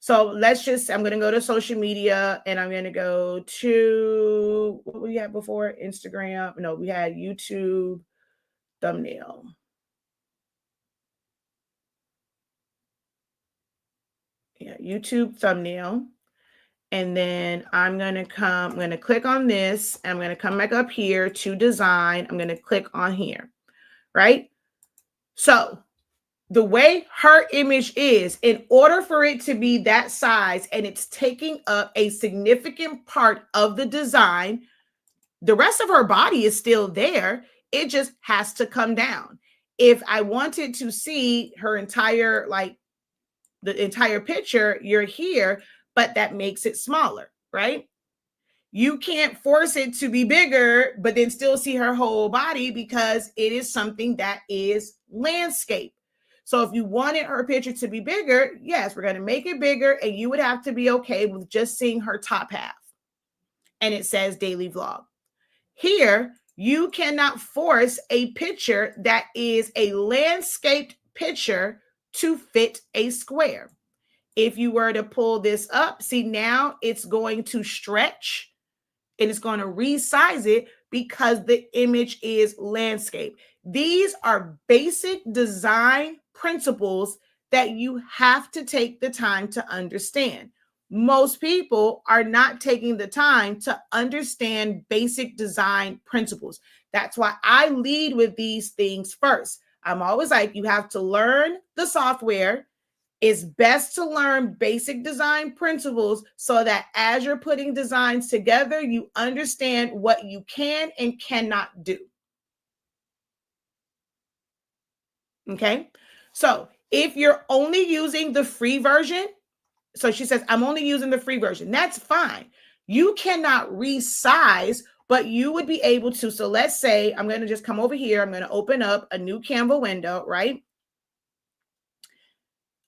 So let's just, I'm going to go to social media, and I'm going to go to, what we had before? Instagram. No, we had YouTube thumbnail. Yeah, YouTube thumbnail. And then I'm going to click on this. I'm going to come back up here to design. I'm going to click on here, right? So the way her image is, in order for it to be that size and it's taking up a significant part of the design, the rest of her body is still there. It just has to come down. If I wanted to see her entire, the entire picture, you're here, but that makes it smaller, right? You can't force it to be bigger, but then still see her whole body, because it is something that is landscape. So if you wanted her picture to be bigger, yes, we're going to make it bigger, and you would have to be okay with just seeing her top half. And it says daily vlog. Here, you cannot force a picture that is a landscaped picture to fit a square. If you were to pull this up, see now it's going to stretch and it's going to resize it because the image is landscape. These are basic design principles that you have to take the time to understand. Most people are not taking the time to understand basic design principles. That's why I lead with these things first. I'm always like, you have to learn the software. It's best to learn basic design principles so that as you're putting designs together, you understand what you can and cannot do. Okay. So if you're only using the free version, so she says, I'm only using the free version. That's fine. You cannot resize, but you would be able to. So let's say I'm going to just come over here. I'm going to open up a new Canva window, right?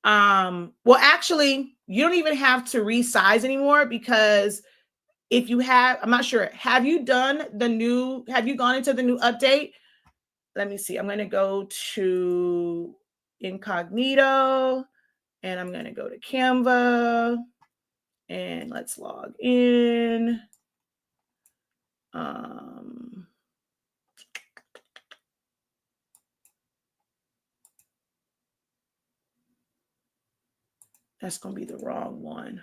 Well, actually, you don't even have to resize anymore, because if you have, I'm not sure, have you gone into the new update? Let me see. I'm going to go to incognito and I'm going to go to Canva and let's log in. That's going to be the wrong one.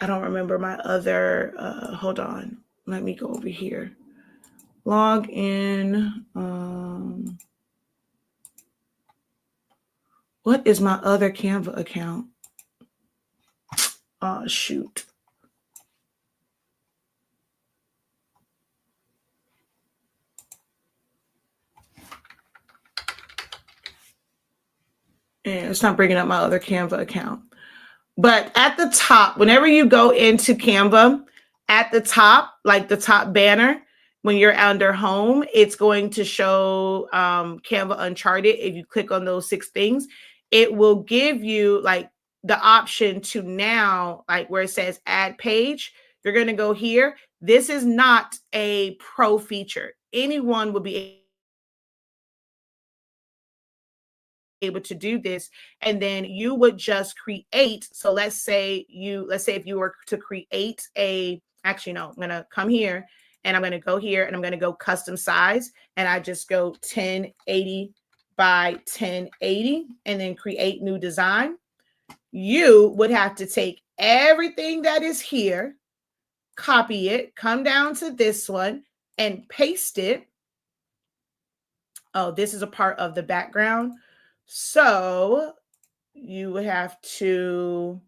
I don't remember my other, hold on. Let me go over here. Log in. What is my other Canva account? Oh, shoot. And it's not bringing up my other Canva account. But at the top, whenever you go into Canva, at the top, like the top banner, when you're under home, it's going to show Canva Uncharted. If you click on those 6 things, it will give you like the option to now, like where it says add page, you're going to go here. This is not a pro feature. Anyone will be able to do this, and then you would just create. So let's say if you were to create actually no, I'm going to come here and I'm going to go here and I'm going to go custom size, and I just go 1080 by 1080 and then create new design. You would have to take everything that is here, copy it, come down to this one and paste it. Oh, this is a part of the background. So you would have to,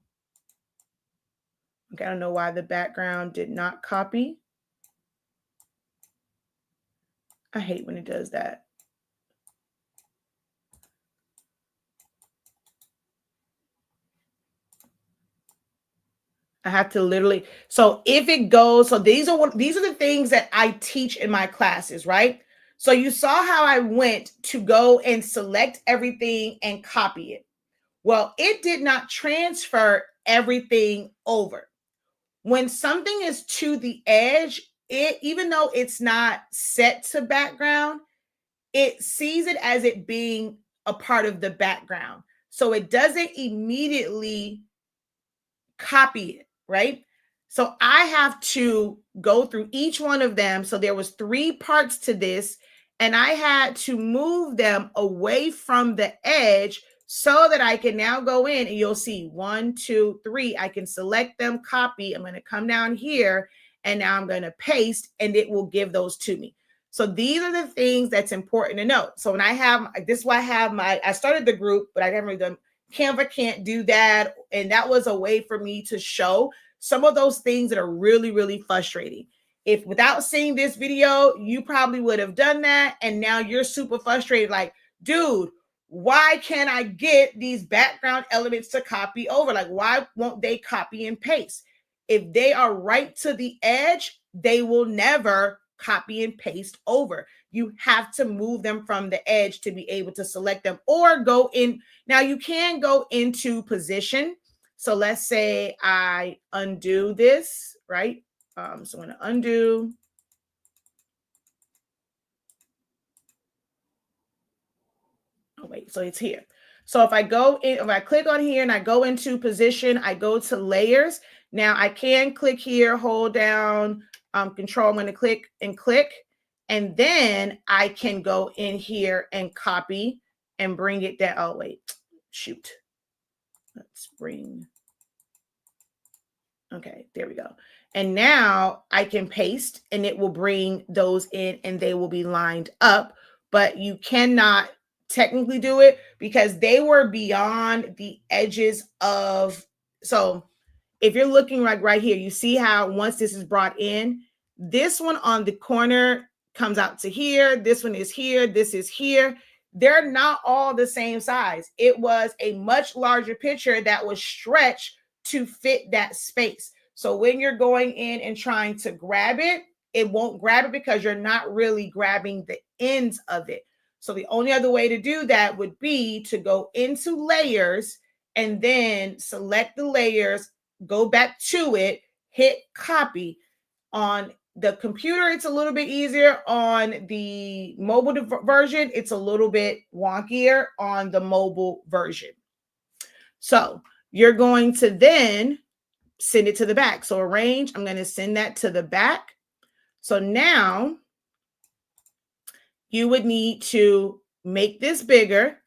okay, I don't know why the background did not copy. I hate when it does that. I have to literally, so if it goes, so these are the things that I teach in my classes, right? So you saw how I went to go and select everything and copy it. Well, it did not transfer everything over. When something is to the edge, even though it's not set to background, it sees it as it being a part of the background. So it doesn't immediately copy it, right? So I have to go through each one of them. So there was 3 parts to this, and I had to move them away from the edge so that I can now go in and you'll see 1, 2, 3. I can select them, copy. I'm going to come down here and now I'm going to paste and it will give those to me. So these are the things that's important to know. So when I have, this is why I started the group, but I haven't really done, Canva can't do that. And that was a way for me to show some of those things that are really, really frustrating. If without seeing this video, you probably would have done that. And now you're super frustrated. Like, dude, why can't I get these background elements to copy over? Like, why won't they copy and paste? if they are right to the edge, they will never copy and paste over. You have to move them from the edge to be able to select them or go in. Now you can go into position. So let's say I undo this, right? So I'm going to undo. Oh, wait, so it's here. So if I go in, if I click on here and I go into position, I go to layers. Now I can click here, hold down control. I'm going to click, and then I can go in here and copy and bring it down. Oh, wait, shoot. Let's bring. Okay, there we go. And now I can paste and it will bring those in and they will be lined up, but you cannot technically do it because they were beyond the edges of, so if you're looking like right here, you see how once this is brought in, this one on the corner comes out to here. This one is here. This is here. They're not all the same size. It was a much larger picture that was stretched to fit that space. So when you're going in and trying to grab it, it won't grab it because you're not really grabbing the ends of it. So the only other way to do that would be to go into layers and then select the layers, go back to it, hit copy. On the computer, it's a little bit easier. On the mobile version, it's a little bit wonkier on the mobile version. So you're going to then send it to the back. So arrange, I'm going to send that to the back. So now you would need to make this bigger,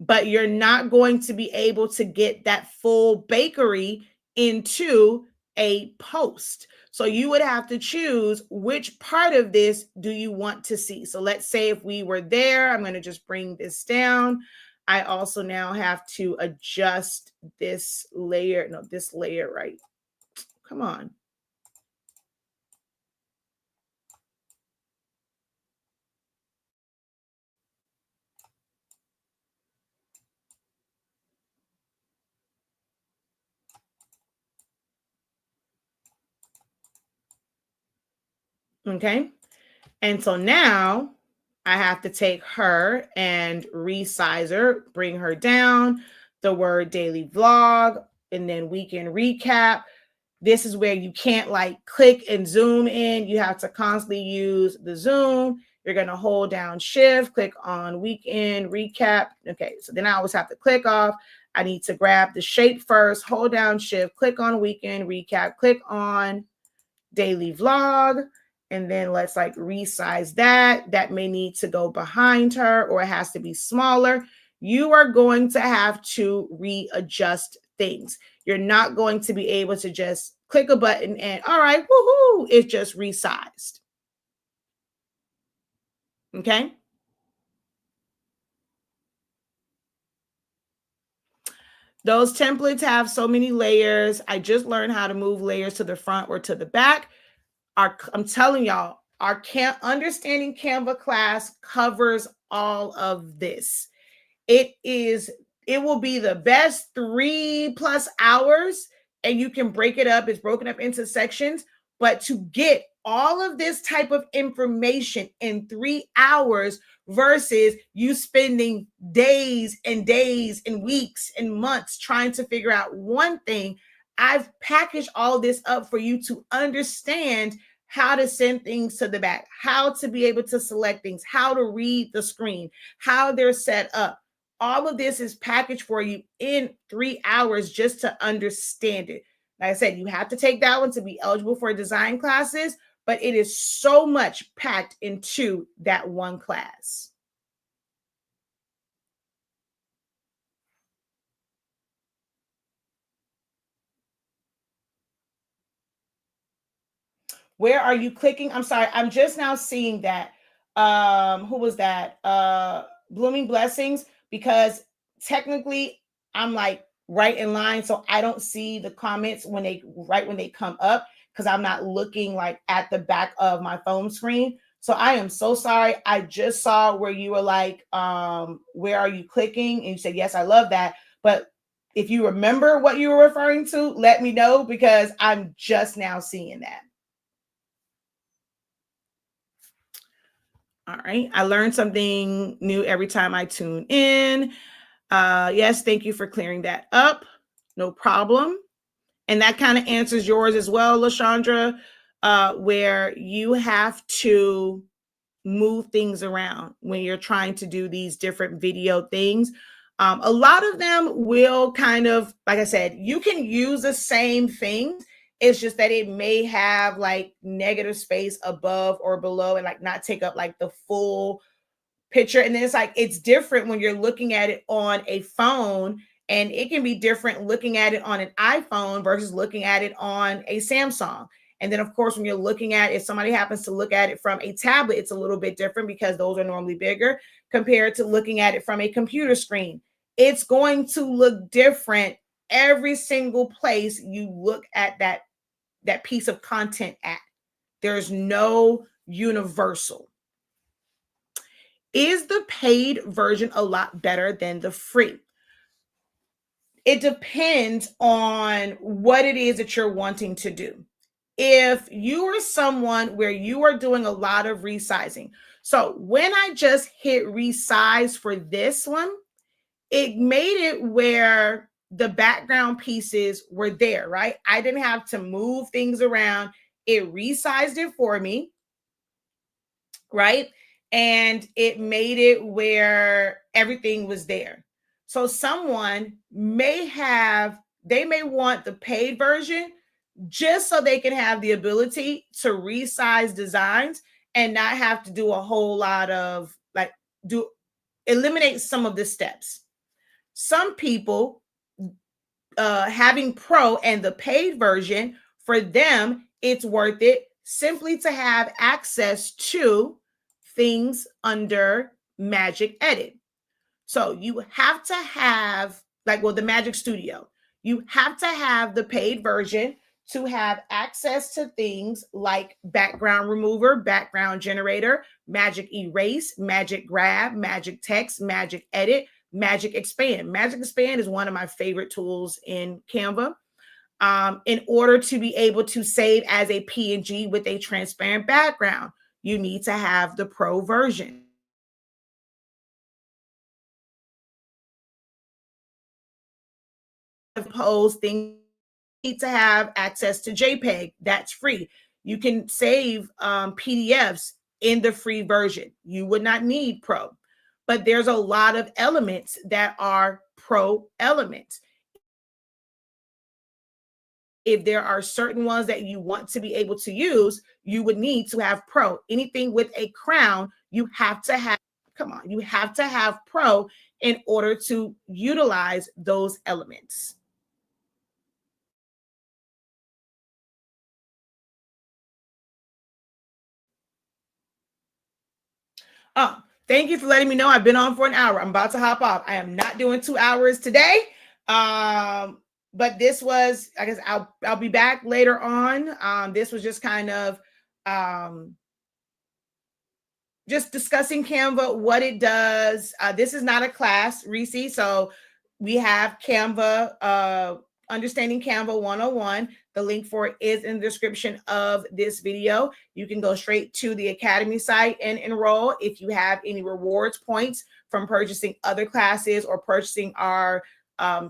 but you're not going to be able to get that full bakery into a post. So you would have to choose which part of this do you want to see. So let's say if we were there, I'm going to just bring this down. I also now have to adjust this layer. No, this layer, right? Come on. Okay. And so now I have to take her and resize her, bring her down, the word daily vlog, and then weekend recap. This is where you can't like click and zoom in. You have to constantly use the zoom. You're going to hold down shift, click on weekend recap. Okay, so then I always have to click off. I need to grab the shape first, hold down shift, click on weekend recap, click on daily vlog. And then let's like resize that. That may need to go behind her or it has to be smaller. You are going to have to readjust things. You're not going to be able to just click a button and all right, woohoo, it's just resized. Okay. Those templates have so many layers. I just learned how to move layers to the front or to the back. I'm telling y'all, our understanding Canva class covers all of this. It will be the best 3+ hours, and you can break it up. It's broken up into sections, but to get all of this type of information in 3 hours versus you spending days and days and weeks and months trying to figure out one thing, I've packaged all this up for you to understand how to send things to the back, how to be able to select things, how to read the screen, how they're set up. All of this is packaged for you in 3 hours just to understand it. Like I said, you have to take that one to be eligible for design classes, but it is so much packed into that one class. Where are you clicking? I'm sorry, I'm just now seeing that. Who was that? Blooming Blessings, because technically I'm like right in line, so I don't see the comments when they come up because I'm not looking like at the back of my phone screen. So I am so sorry. I just saw where you were like, where are you clicking? And you said, yes, I love that. But If you remember what you were referring to, let me know because I'm just now seeing that. All right. I learned something new every time I tune in. Yes, thank you for clearing that up. No problem. And that kind of answers yours as well, LaShondra, where you have to move things around when you're trying to do these different video things. A lot of them will kind of, like I said, you can use the same thing. It's just that it may have like negative space above or below and like not take up like the full picture. And then it's like it's different when you're looking at it on a phone, and it can be different looking at it on an iPhone versus looking at it on a Samsung. And then of course when you're looking at, if somebody happens to look at it from a tablet, it's a little bit different because those are normally bigger compared to looking at it from a computer screen. It's going to look different every single place you look at that piece of content at. There's no universal. Is the paid version a lot better than the free? It depends on what it is that you're wanting to do. If you are someone where you are doing a lot of resizing, so when I just hit resize for this one, it made it where the background pieces were there, right? I didn't have to move things around. It resized it for me, right? And it made it where everything was there. So someone they may want the paid version just so they can have the ability to resize designs and not have to do a whole lot of like eliminate some of the steps. Some people having pro and the paid version, for them it's worth it simply to have access to things under Magic Edit. So you have to have the Magic Studio. You have to have the paid version to have access to things like background remover, background generator, Magic Erase, Magic Grab, Magic Text, Magic Edit, Magic Expand. Magic Expand is one of my favorite tools in Canva. In order to be able to save as a PNG with a transparent background, you need to have the pro version. Pose things, need to have access to JPEG. That's free. You can save PDFs in the free version. You would not need pro, but there's a lot of elements that are pro elements. If there are certain ones that you want to be able to use, you would need to have pro. Anything with a crown, you have to have, you have to have pro in order to utilize those elements. Oh, thank you for letting me know. I've been on for an hour. I'm about to hop off. I am not doing 2 hours today. But this was, I guess I'll be back later on. This was just kind of just discussing Canva, what it does. This is not a class, Reese. So we have Canva, Understanding Canva 101. The link for it is in the description of this video. You can go straight to the Academy site and enroll. If you have any rewards points from purchasing other classes or purchasing our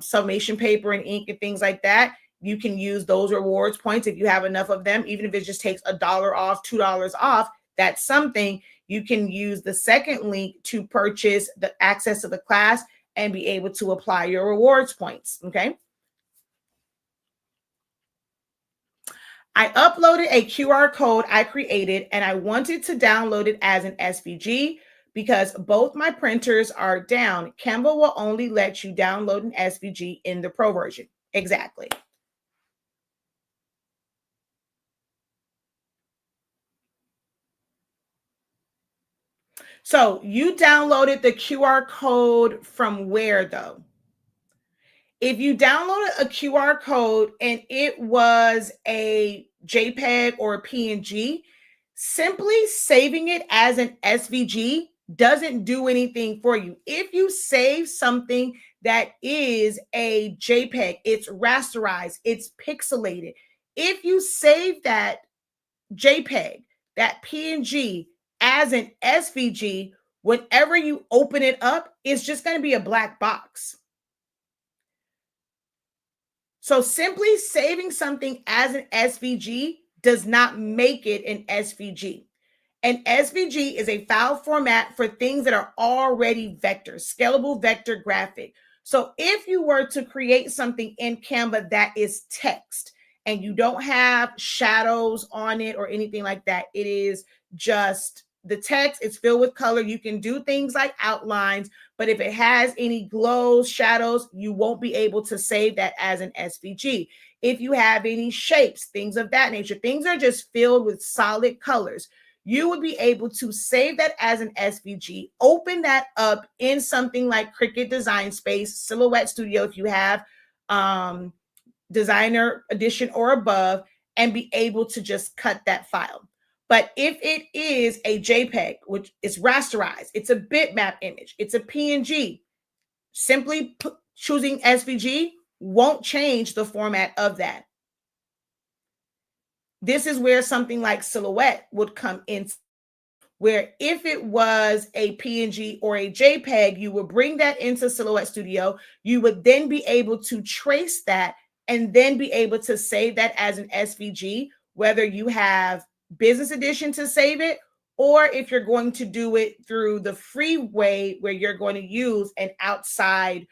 summation paper and ink and things like that, you can use those rewards points if you have enough of them. Even if it just takes $1 off, $2 off, that's something. You can use the second link to purchase the access to the class and be able to apply your rewards points. Okay. I uploaded a QR code I created and I wanted to download it as an SVG because both my printers are down. Canva will only let you download an SVG in the pro version. Exactly. So you downloaded the QR code from where though? If you downloaded a QR code and it was a JPEG or a PNG, simply saving it as an SVG doesn't do anything for you. If you save something that is a JPEG. It's rasterized, it's pixelated. If you save that JPEG, that PNG as an SVG, whenever you open it up, it's just going to be a black box. So simply saving something as an SVG does not make it an SVG. An SVG is a file format for things that are already vectors, scalable vector graphic. So if you were to create something in Canva that is text and you don't have shadows on it or anything like that, it is just the text, it's filled with color. You can do things like outlines, but if it has any glows, shadows, you won't be able to save that as an SVG. If you have any shapes, things of that nature, things are just filled with solid colors, you would be able to save that as an SVG, open that up in something like Cricut Design Space, Silhouette Studio, if you have Designer Edition or above, and be able to just cut that file. But if it is a JPEG, which is rasterized, it's a bitmap image, it's a PNG, simply choosing SVG won't change the format of that. This is where something like Silhouette would come in, where if it was a PNG or a JPEG, you would bring that into Silhouette Studio. You would then be able to trace that and then be able to save that as an SVG, whether you have Business Edition to save it, or if you're going to do it through the free way where you're going to use an outside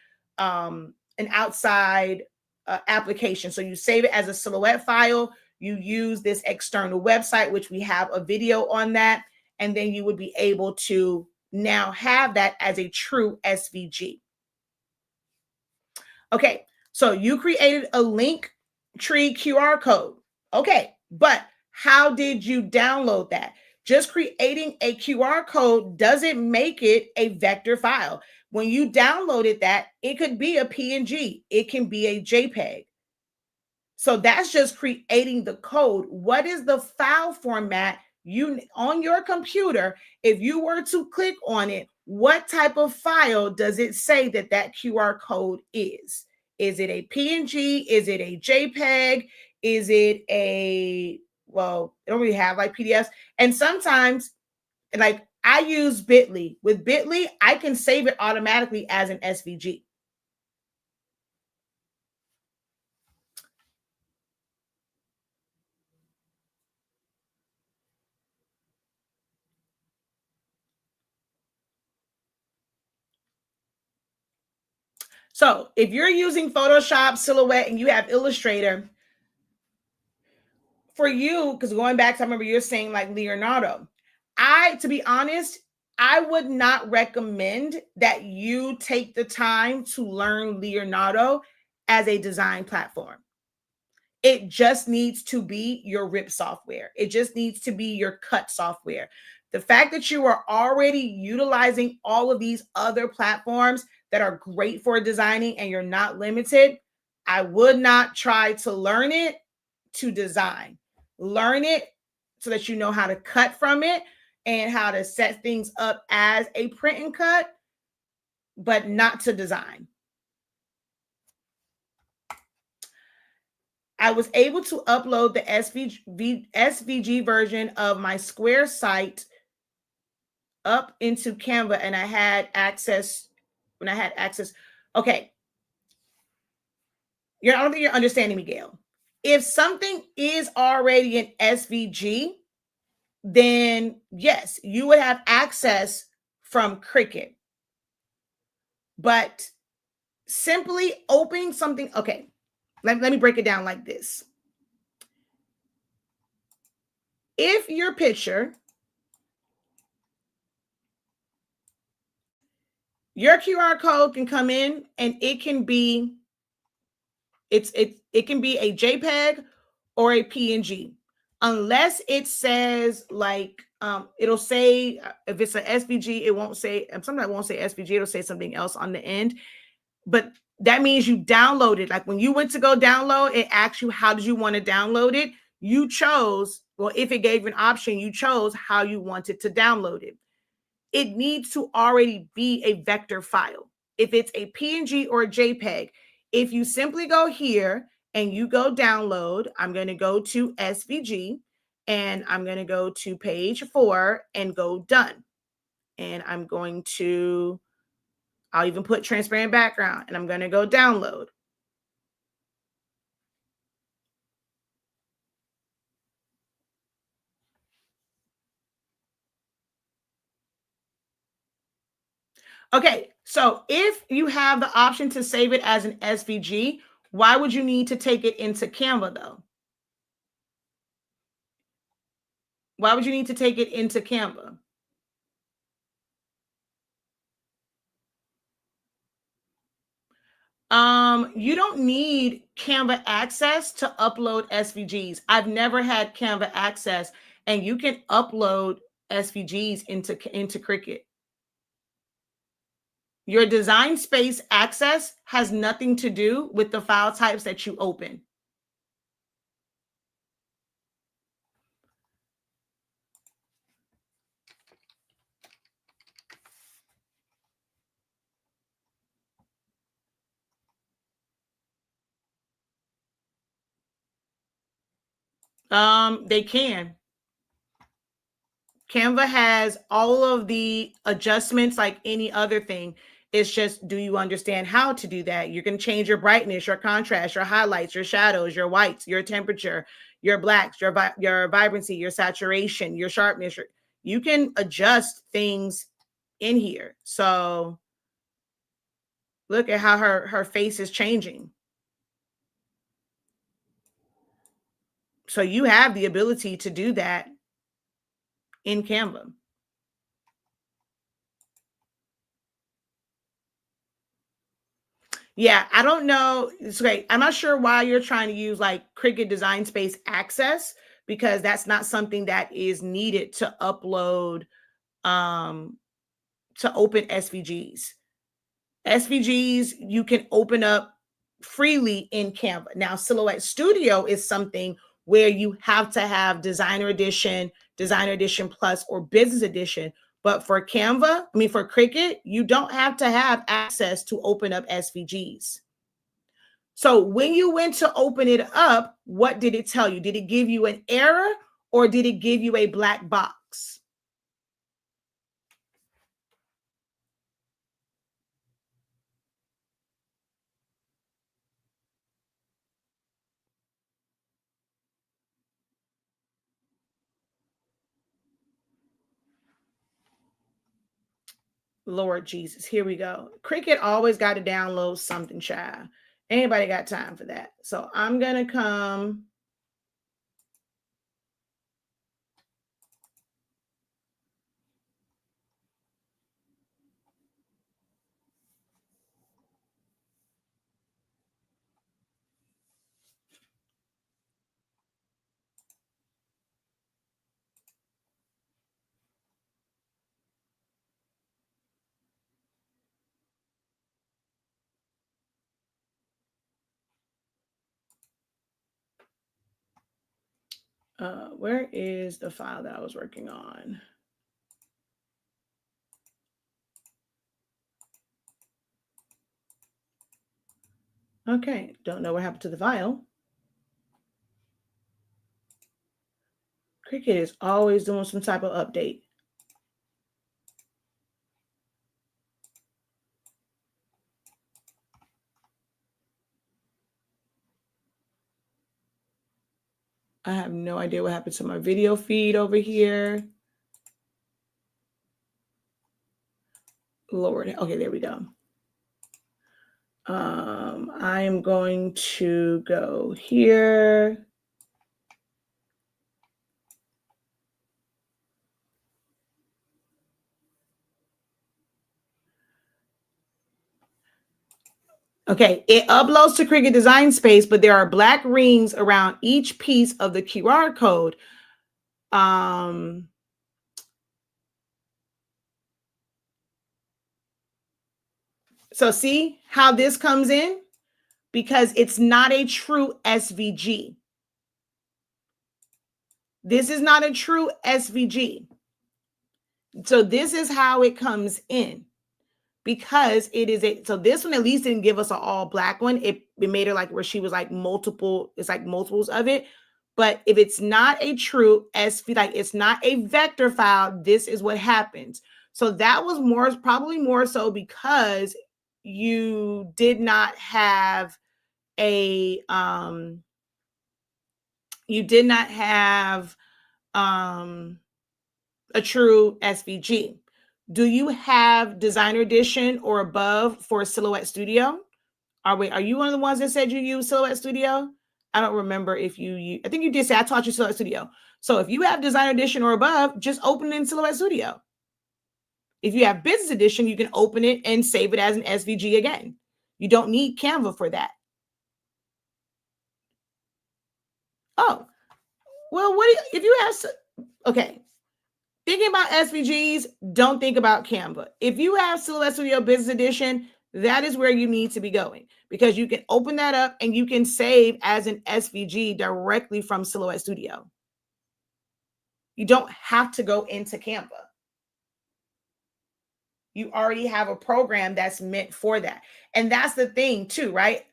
application. So you save it as a Silhouette file, you use this external website, which we have a video on that, and then you would be able to now have that as a true SVG. Okay, so you created a link tree QR code. Okay, but how did you download that? Just creating a QR code doesn't make it a vector file. When you downloaded that, it could be a PNG, it can be a JPEG. So that's just creating the code. What is the file format you on your computer? If you were to click on it, what type of file does it say that that QR code is? Is it a PNG? Is it a JPEG? Is it a, well, they don't really have like PDFs. And sometimes, like I use Bitly. With Bitly, I can save it automatically as an SVG. So if you're using Photoshop, Silhouette, and you have Illustrator, for you, because going back to, I remember you're saying like Leonardo, to be honest, I would not recommend that you take the time to learn Leonardo as a design platform. It just needs to be your RIP software. It just needs to be your cut software. The fact that you are already utilizing all of these other platforms that are great for designing and you're not limited, I would not try to learn it to design. Learn it so that you know how to cut from it and how to set things up as a print and cut, but not to design. I was able to upload the SVG version of my Square site up into Canva, and I had access. Okay. I don't think you're understanding me, Gail. If something is already an SVG, then yes, you would have access from Cricut. But simply opening something, okay, let me break it down like this. If your picture, your QR code can come in and it can be it can be a JPEG or a PNG, unless it says like it'll say if it's an SVG, it won't say, sometimes it won't say SVG, it'll say something else on the end. But that means you downloaded. Like when you went to go download, it asked you how did you want to download it. You chose, well, if it gave an option, you chose how you wanted to download it. It needs to already be a vector file. if it's a PNG or a JPEG, if you simply go here and you go download, I'm going to go to SVG and I'm going to go to page 4 and go done. And I'm going to, I'll even put transparent background and I'm going to go download. Okay, so if you have the option to save it as an SVG, why would you need to take it into Canva though? Why would you need to take it into Canva? You don't need Canva access to upload SVGs. I've never had Canva access, and you can upload SVGs into Cricut. Your design space access has nothing to do with the file types that you open. They can. Canva has all of the adjustments like any other thing. It's just, do you understand how to do that? You can change your brightness, your contrast, your highlights, your shadows, your whites, your temperature, your blacks, your vibrancy, your saturation, your sharpness. You can adjust things in here. So look at how her face is changing. So you have the ability to do that in Canva. Yeah, I don't know. It's great. I'm not sure why you're trying to use like Cricut Design Space Access, because that's not something that is needed to upload um to open SVGs. SVGs you can open up freely in Canva. Now, Silhouette Studio is something where you have to have Designer Edition Plus, or Business Edition. But for for Cricut, you don't have to have access to open up SVGs. So when you went to open it up, what did it tell you? Did it give you an error or did it give you a black box? Lord Jesus, here we go. Cricut always got to download something, child. Anybody got time for that? So I'm going to come. Where is the file that I was working on? Okay, don't know what happened to the file. Cricut is always doing some type of update. I have no idea what happened to my video feed over here. Lord, okay, there we go. I am going to go here. Okay, it uploads to Cricut Design Space, but there are black rings around each piece of the QR code. So see how this comes in? Because it's not a true SVG. This is not a true SVG. So this is how it comes in. because it is so this one at least didn't give us an all black one. It made her like where she was like multiple, it's like multiples of it. But if it's not a true SV, like it's not a vector file, this is what happens. So that was probably more so because you did not have a you did not have a true SVG. Do you have Designer Edition or above for Silhouette Studio? Are you one of the ones that said you use Silhouette Studio? I don't remember if I think you did say I taught you Silhouette Studio. So if you have Designer Edition or above, just open it in Silhouette Studio. If you have Business Edition, you can open it and save it as an SVG again. You don't need Canva for that. Oh, well, if you have, okay, thinking about SVGs, don't think about Canva. If you have Silhouette Studio Business Edition, that is where you need to be going, because you can open that up and you can save as an SVG directly from Silhouette Studio. You don't have to go into Canva. You already have a program that's meant for that. And that's the thing too, right?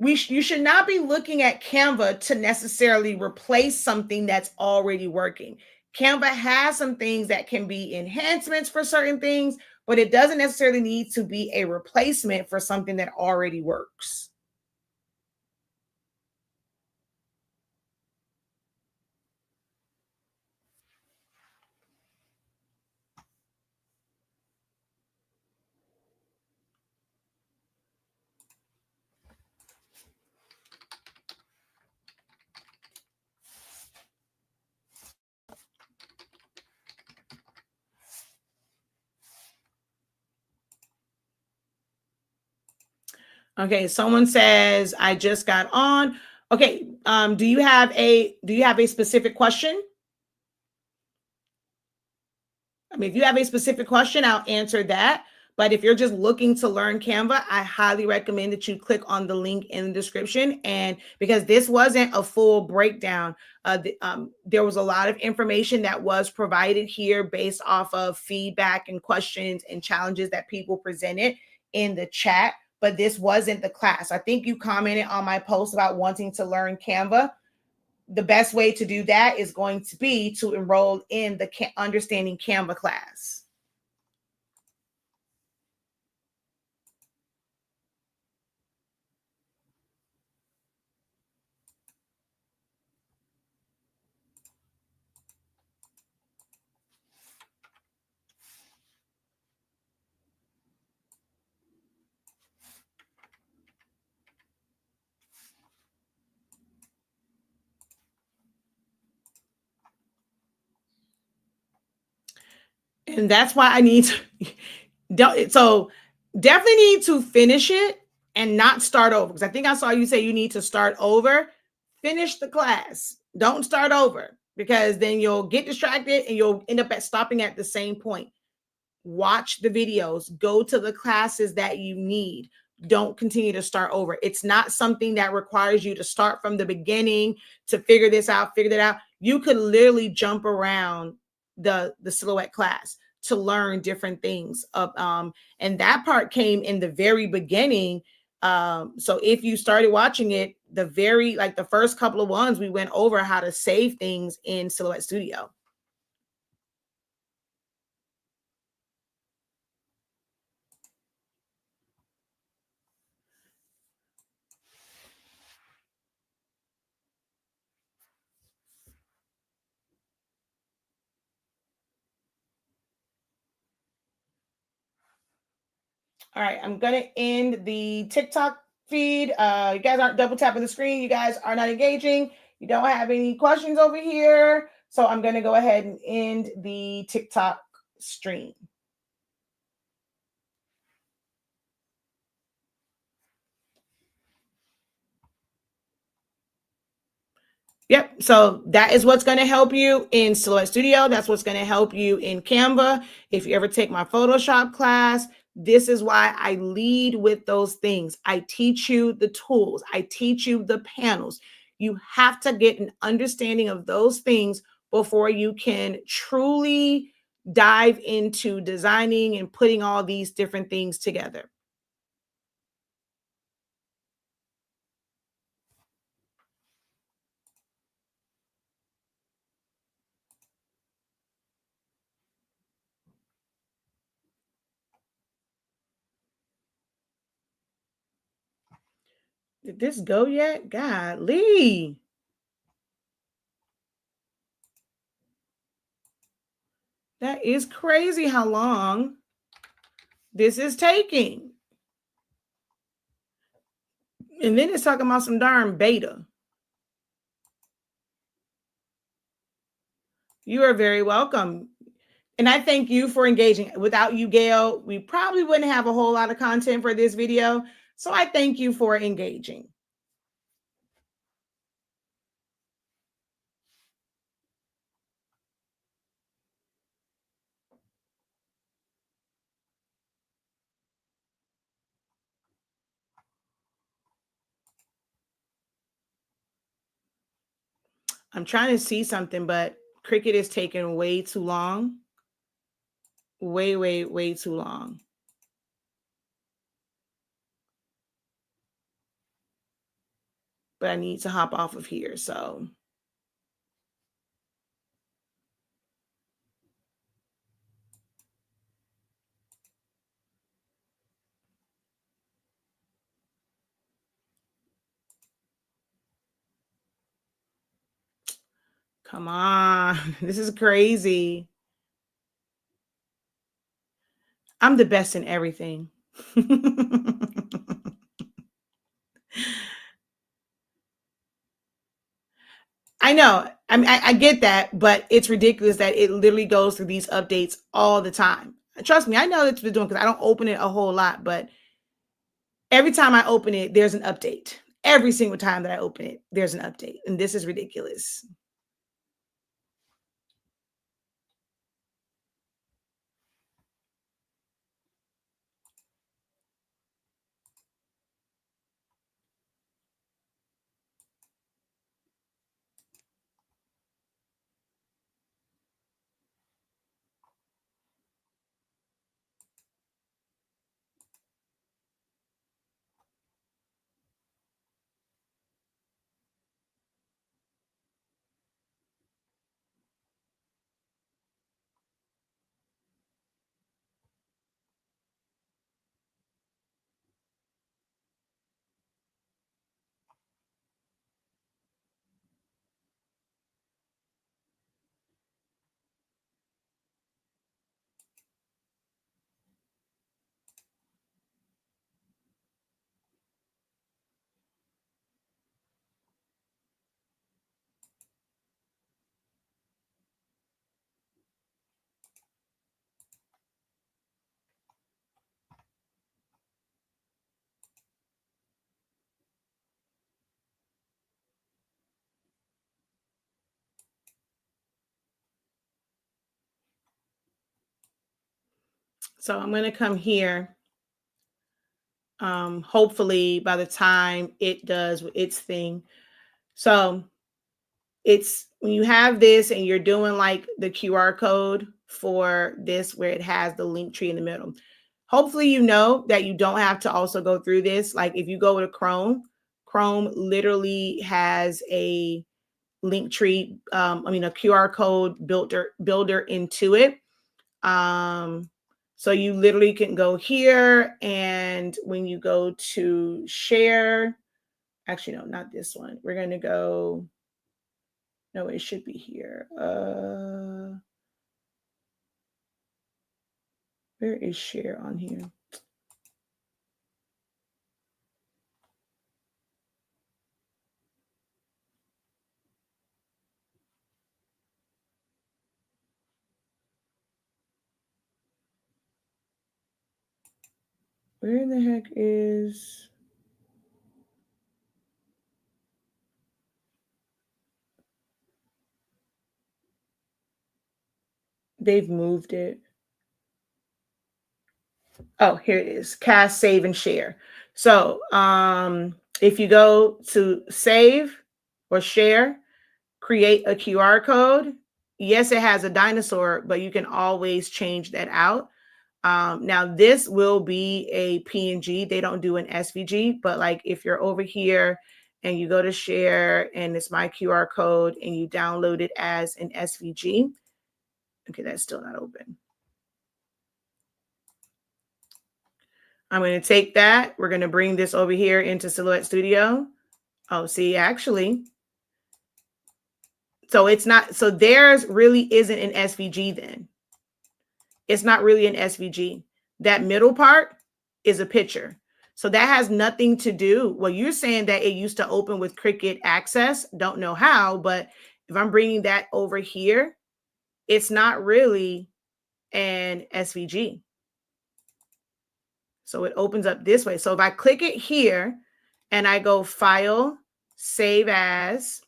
You should not be looking at Canva to necessarily replace something that's already working. Canva has some things that can be enhancements for certain things, but it doesn't necessarily need to be a replacement for something that already works. Okay, someone says I just got on. Okay, do you have a specific question? I mean, if you have a specific question, I'll answer that. But if you're just looking to learn Canva, I highly recommend that you click on the link in the description. And because this wasn't a full breakdown, there was a lot of information that was provided here based off of feedback and questions and challenges that people presented in the chat. But this wasn't the class. I think you commented on my post about wanting to learn Canva. The best way to do that is going to be to enroll in the Understanding Canva class. And that's why I need to, so definitely need to finish it and not start over. Because I think I saw you say you need to start over. Finish the class. Don't start over, because then you'll get distracted and you'll end up stopping at the same point. Watch the videos, go to the classes that you need. Don't continue to start over. It's not something that requires you to start from the beginning to figure that out. You could literally jump around the Silhouette class to learn different things. And that part came in the very beginning. So if you started watching it, the first couple of ones, we went over how to save things in Silhouette Studio. All right, I'm going to end the TikTok feed. You guys aren't double tapping the screen. You guys are not engaging. You don't have any questions over here. So I'm going to go ahead and end the TikTok stream. Yep. So that is what's going to help you in Silhouette Studio. That's what's going to help you in Canva. If you ever take my Photoshop class, this is why I lead with those things. I teach you the tools. I teach you the panels. You have to get an understanding of those things before you can truly dive into designing and putting all these different things together. Did this go yet? Golly. That is crazy how long this is taking. And then it's talking about some darn beta. You are very welcome. And I thank you for engaging. Without you, Gail, we probably wouldn't have a whole lot of content for this video. So I thank you for engaging. I'm trying to see something, but Cricut is taking way too long. Way, way, way too long. But I need to hop off of here. So come on. This is crazy. I'm the best in everything. I know. I mean, I get that, but it's ridiculous that it literally goes through these updates all the time. Trust me, I know it's been doing because I don't open it a whole lot, but every time I open it, there's an update. Every single time that I open it, there's an update. And this is ridiculous. So I'm going to come here. Hopefully by the time it does its thing. So it's when you have this and you're doing like the QR code for this where it has the link tree in the middle. Hopefully you know that you don't have to also go through this. Like if you go to Chrome, Chrome literally has a link tree, a QR code builder into it. So you literally can go here, and when you go to share, actually, no, not this one. We're going to go, no, it should be here. Where is share on here? Where the heck is... They've moved it. Oh, here it is. Cast, save, and share. So if you go to save or share, create a QR code, yes, it has a dinosaur, but you can always change that out. Now this will be a PNG. They don't do an SVG, but like if you're over here and you go to share and it's my QR code and you download it as an SVG. Okay, that's still not open. I'm going to take that. We're going to bring this over here into Silhouette Studio. Oh, see, actually, so it's not, so theirs really isn't an SVG then. It's not really an SVG. That middle part is a picture. So that has nothing to do. Well, you're saying that it used to open with Cricut Access. Don't know how, but if I'm bringing that over here, it's not really an SVG. So it opens up this way. So if I click it here and I go File, Save As,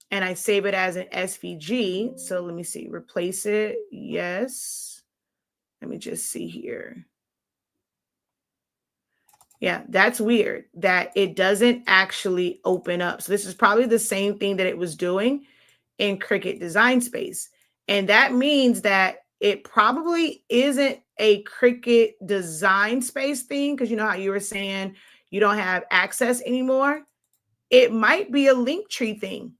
and I save it as an SVG. So let me see, replace it. Yes. Let me just see here. Yeah, that's weird that it doesn't actually open up. So this is probably the same thing that it was doing in Cricut Design Space. And that means that it probably isn't a Cricut Design Space thing, because you know how you were saying you don't have access anymore. It might be a Linktree thing.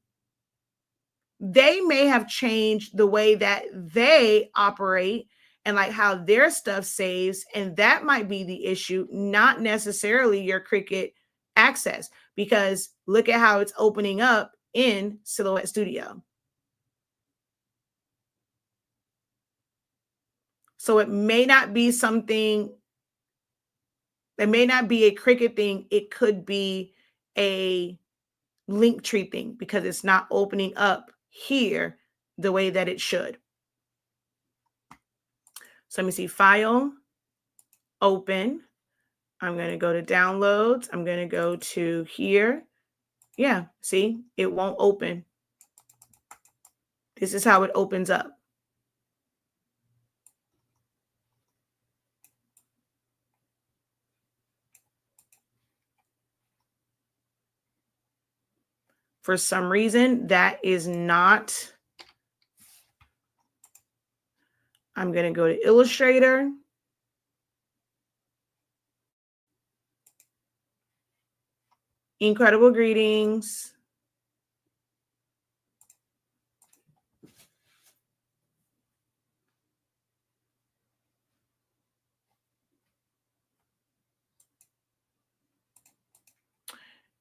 They may have changed the way that they operate and like how their stuff saves. And that might be the issue, not necessarily your Cricut access, because look at how it's opening up in Silhouette Studio. So it may not be something, it may not be a Cricut thing. It could be a Linktree thing because it's not opening up here the way that it should. So let me see, File, Open. I'm going to go to Downloads. I'm going to go to here. Yeah, see, it won't open. This is how it opens up. For some reason, that is not. I'm going to go to Illustrator. Incredible Greetings.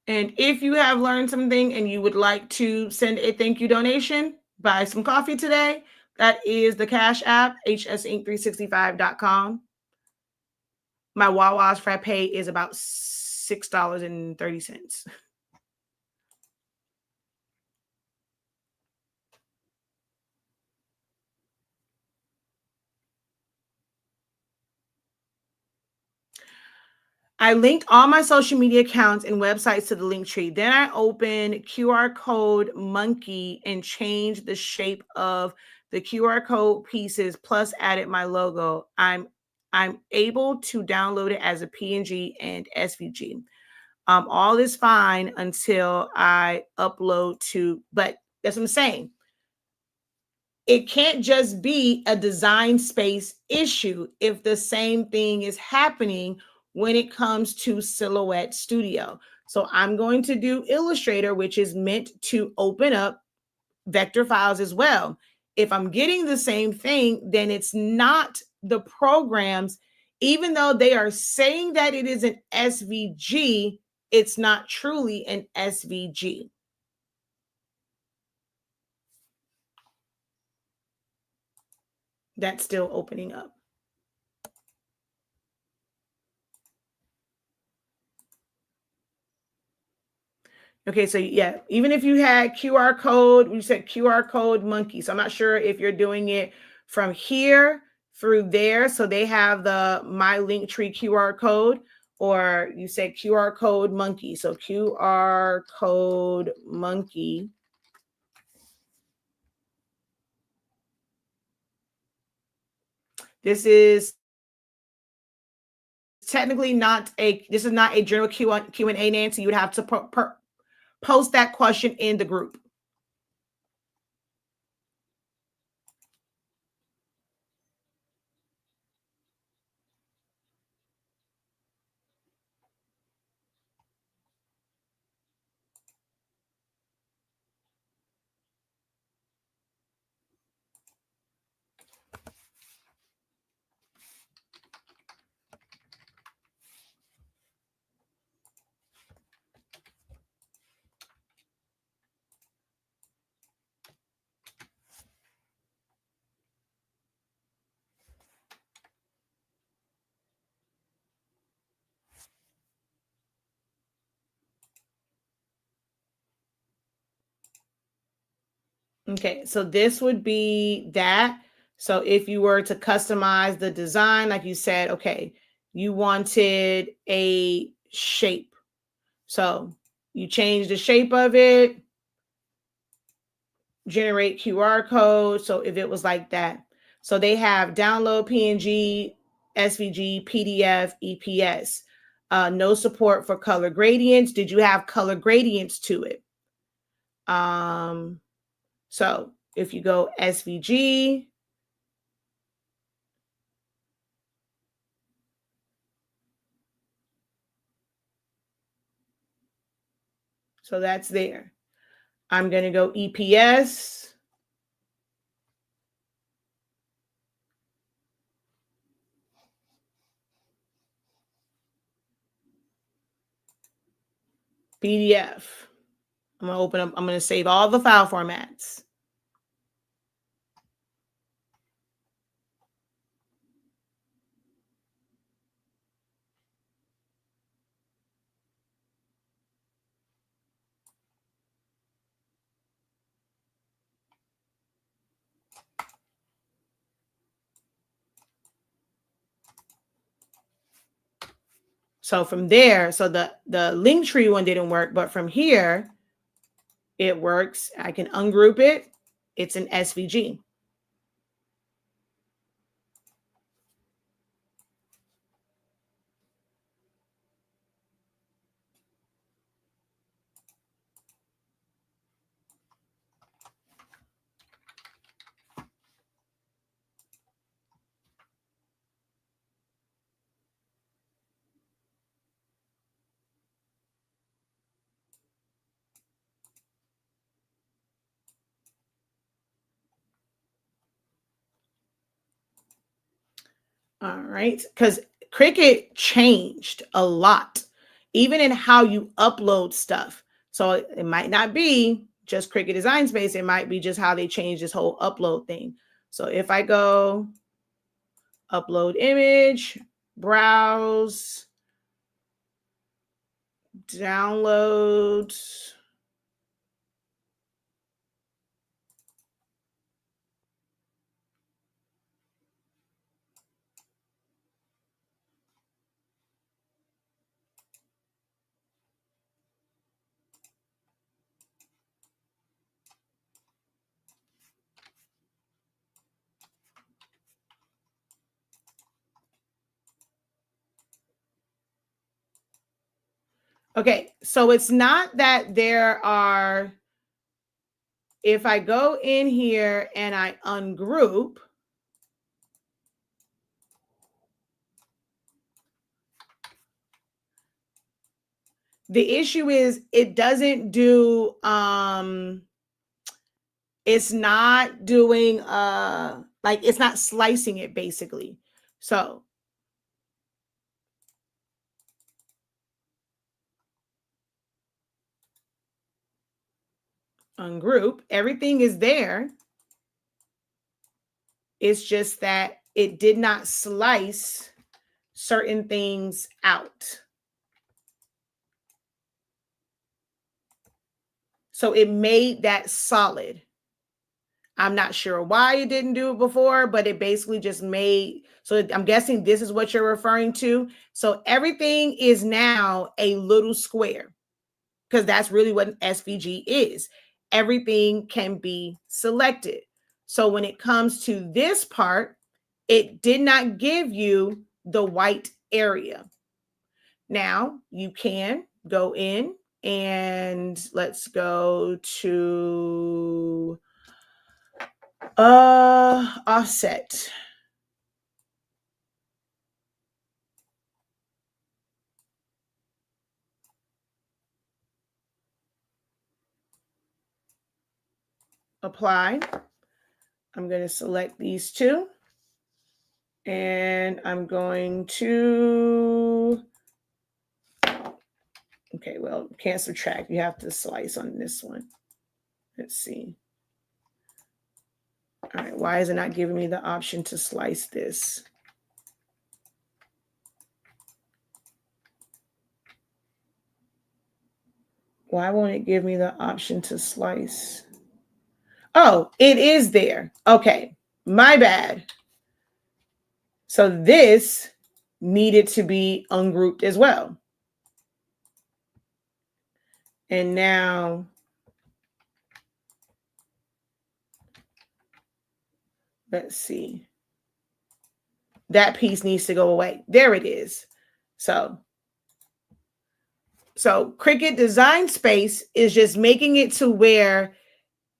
And if you have learned something and you would like to send a thank you donation, buy some coffee today, that is the Cash App, hsinc365.com. My Wawa's Frappe is about $6.30. I linked all my social media accounts and websites to the Linktree. Then I opened QR code Monkey and changed the shape of the QR code pieces, plus added my logo. I'm able to download it as a PNG and SVG. All is fine until I upload to, but that's what I'm saying. It can't just be a design space issue if the same thing is happening when it comes to Silhouette Studio. So I'm going to do Illustrator, which is meant to open up vector files as well. If I'm getting the same thing, then it's not the programs, even though they are saying that it is an SVG, it's not truly an SVG. That's still opening up. Okay, so yeah, even if you had QR code, we said QR code Monkey. So I'm not sure if you're doing it from here through there. So they have the My Linktree QR code, or you said QR code Monkey. So QR code Monkey. This is technically not a, this is not a general Q&A, Nancy. You would have to post that question in the group. Okay, so this would be that. So if you were to customize the design, like you said, okay, you wanted a shape. So you change the shape of it, generate QR code. So if it was like that, so they have download PNG, SVG, PDF, EPS. No support for color gradients. Did you have color gradients to it? So if you go SVG, so that's there. I'm going to go EPS. PDF. I'm going to open up, I'm going to save all the file formats. So from there, so the Linktree one didn't work, but from here, it works. I can ungroup it. It's an SVG. All right. Because Cricut changed a lot, even in how you upload stuff. So it might not be just Cricut Design Space. It might be just how they changed this whole upload thing. So if I go upload image, browse, download. Okay, so it's not that there are, if I go in here and I ungroup, the issue is it doesn't do, it's not doing, like it's not slicing it basically. So ungroup, everything is there. It's just that it did not slice certain things out. So it made that solid. I'm not sure why it didn't do it before, but it basically just made, so I'm guessing this is what you're referring to. So everything is now a little square because that's really what an SVG is. Everything can be selected. So when it comes to this part, it did not give you the white area. Now you can go in and let's go to offset. Apply. I'm going to select these two. And I'm going to, okay, well, can't subtract. You have to slice on this one. Let's see. All right, why is it not giving me the option to slice this? Why won't it give me the option to slice? Oh, it is there. Okay, my bad. So this needed to be ungrouped as well. And now let's see. That piece needs to go away. There it is. So Cricut Design Space is just making it to where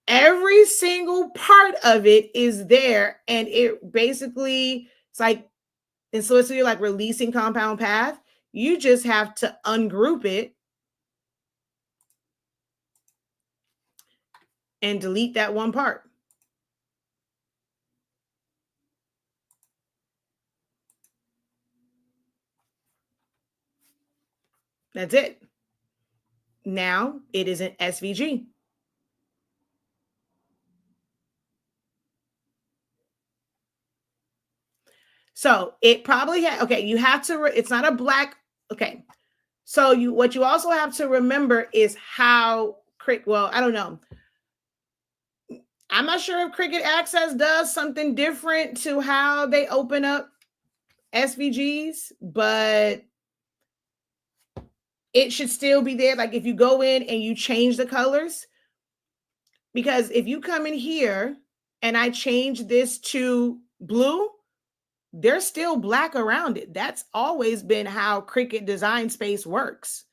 every single part of it is there, and it basically, it's like, and so it's like releasing compound path. You just have to ungroup it and delete that one part. That's it. Now it is an SVG. So it probably had, okay, you have to, it's not a black, okay. So what you also have to remember is how, well, I don't know. I'm not sure if Cricut Access does something different to how they open up SVGs, but it should still be there. Like if you go in and you change the colors, because if you come in here and I change this to blue, there's still black around it. That's always been how Cricut Design Space works.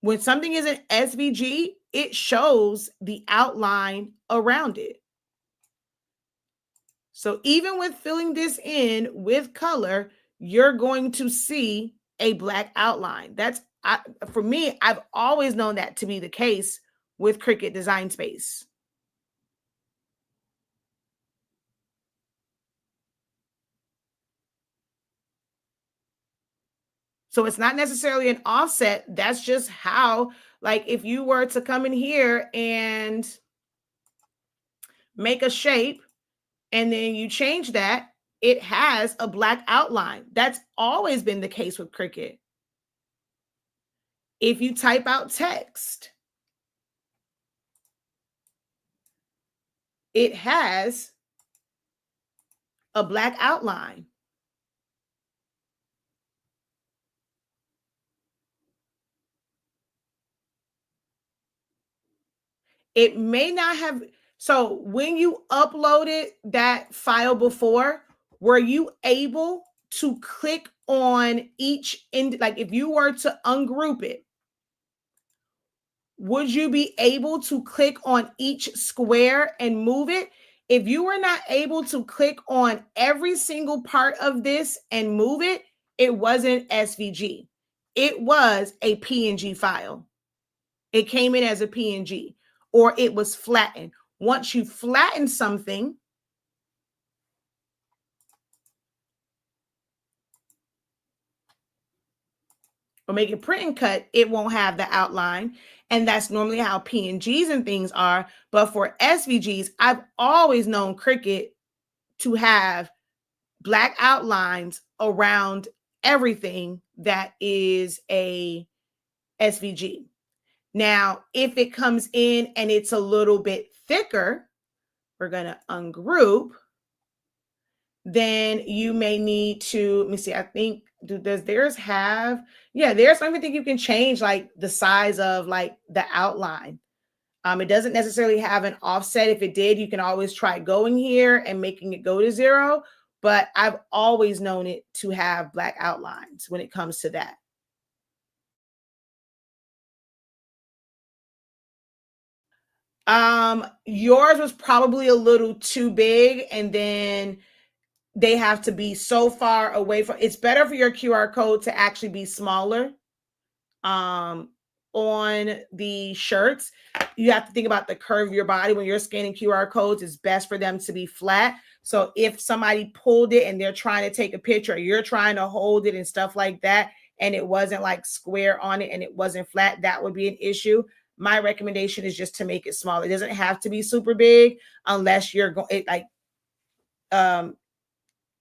When something is an SVG, it shows the outline around it. So even with filling this in with color, you're going to see a black outline. For me, I've always known that to be the case with Cricut Design Space. So it's not necessarily an offset. That's just how, like if you were to come in here and make a shape and then you change that, it has a black outline. That's always been the case with Cricut. If you type out text, it has a black outline. It may not have. So when you uploaded that file before, were you able to click on each end? Like if you were to ungroup it, would you be able to click on each square and move it? If you were not able to click on every single part of this and move it, it wasn't SVG. It was a PNG file. It came in as a PNG, or it was flattened. Once you flatten something, or make it print and cut, it won't have the outline. And that's normally how PNGs and things are. But for SVGs, I've always known Cricut to have black outlines around everything that is a SVG. Now, if it comes in and it's a little bit thicker, we're going to ungroup. Then you may need to, let me see, I think, does theirs have, yeah, there's something you can change like the size of like the outline. It doesn't necessarily have an offset. If it did, you can always try going here and making it go to 0. But I've always known it to have black outlines when it comes to that. Yours was probably a little too big, and then they have to be so far away from, it's better for your QR code to actually be smaller. On the shirts, you have to think about the curve of your body. When you're scanning QR codes, it's best for them to be flat. So if somebody pulled it and they're trying to take a picture, you're trying to hold it and stuff like that, and it wasn't like square on it and it wasn't flat, that would be an issue. My recommendation is just to make it smaller. It doesn't have to be super big unless you're going like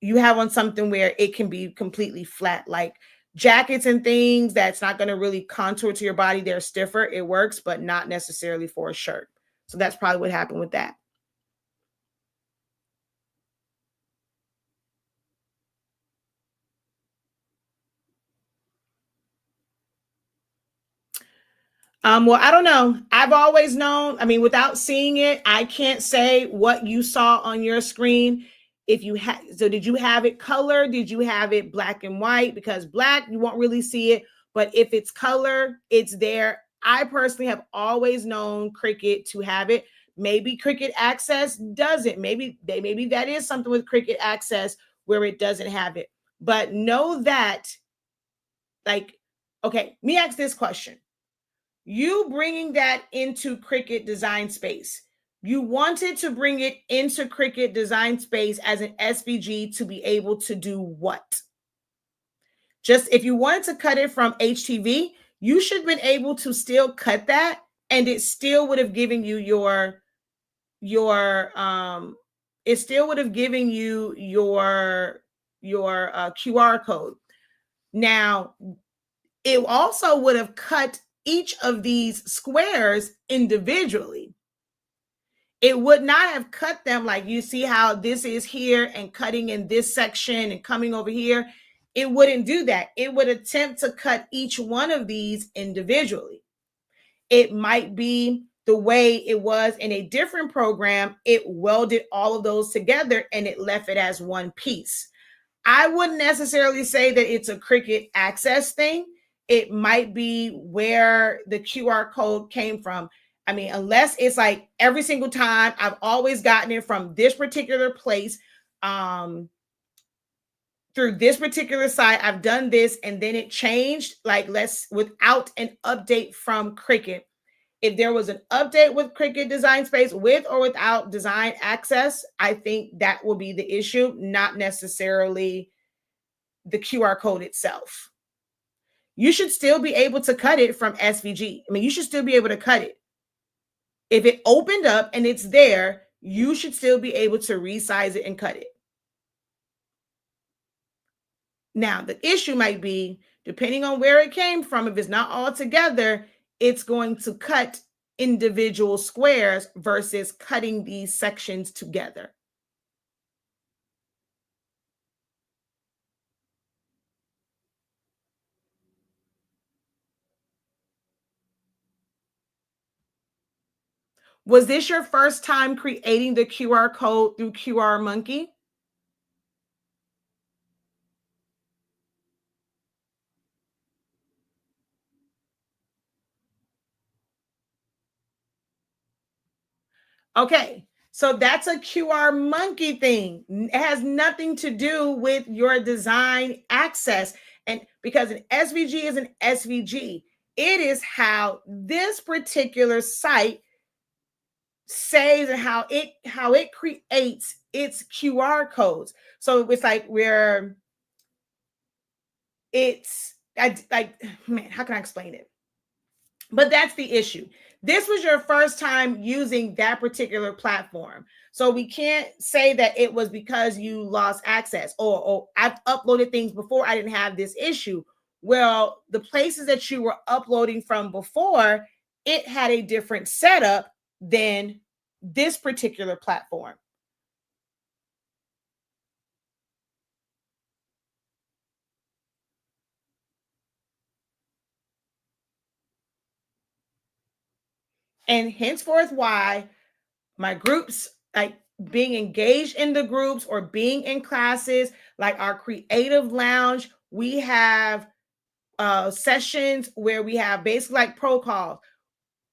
you have on something where it can be completely flat, like jackets and things that's not going to really contour to your body. They're stiffer. It works, but not necessarily for a shirt. So that's probably what happened with that. Well, I don't know. I've always known, I mean, without seeing it, I can't say what you saw on your screen. If you had, so did you have it color? Did you have it black and white? Because black, you won't really see it. But if it's color, it's there. I personally have always known Cricut to have it. Maybe Cricut Access doesn't. Maybe that is something with Cricut Access where it doesn't have it. But know that, like, okay, me ask this question. You bringing that into Cricut Design Space, you wanted to bring it into Cricut Design Space as an SVG to be able to do what? Just if you wanted to cut it from HTV, you should have been able to still cut that, and it still would have given you your it still would have given you your QR code. Now, it also would have cut each of these squares individually. It would not have cut them like you see how this is here and cutting in this section and coming over here. It wouldn't do that. It would attempt to cut each one of these individually. It might be the way it was in a different program. It welded all of those together and it left it as one piece. I wouldn't necessarily say that it's a Cricut Access thing. It might be where the QR code came from. I mean, unless it's like every single time I've always gotten it from this particular place, through this particular site, I've done this and then it changed, like without an update from Cricut. If there was an update with Cricut Design Space, with or without Design Access, I think that will be the issue, not necessarily the QR code itself. You should still be able to cut it from SVG. I mean, you should still be able to cut it. If it opened up and it's there, you should still be able to resize it and cut it. Now, the issue might be, depending on where it came from, if it's not all together, it's going to cut individual squares versus cutting these sections together. Was this your first time creating the QR code through QR Monkey? Okay, so that's a QR Monkey thing. It has nothing to do with your Design Access. And because an SVG is an SVG, it is how this particular site saves and how it creates its QR codes. So it's like where it's like, man, how can I explain it? But that's the issue. This was your first time using that particular platform. So we can't say that it was because you lost access or I've uploaded things before, I didn't have this issue. Well, the places that you were uploading from before, it had a different setup than this particular platform. And henceforth, why my groups, like being engaged in the groups or being in classes, like our creative lounge, we have sessions where we have basically like pro calls.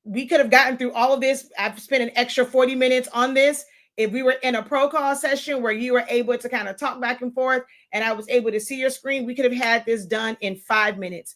We could have gotten through all of this. I've spent an extra 40 minutes on this. If we were in a pro call session where you were able to kind of talk back and forth and I was able to see your screen, we could have had this done in 5 minutes.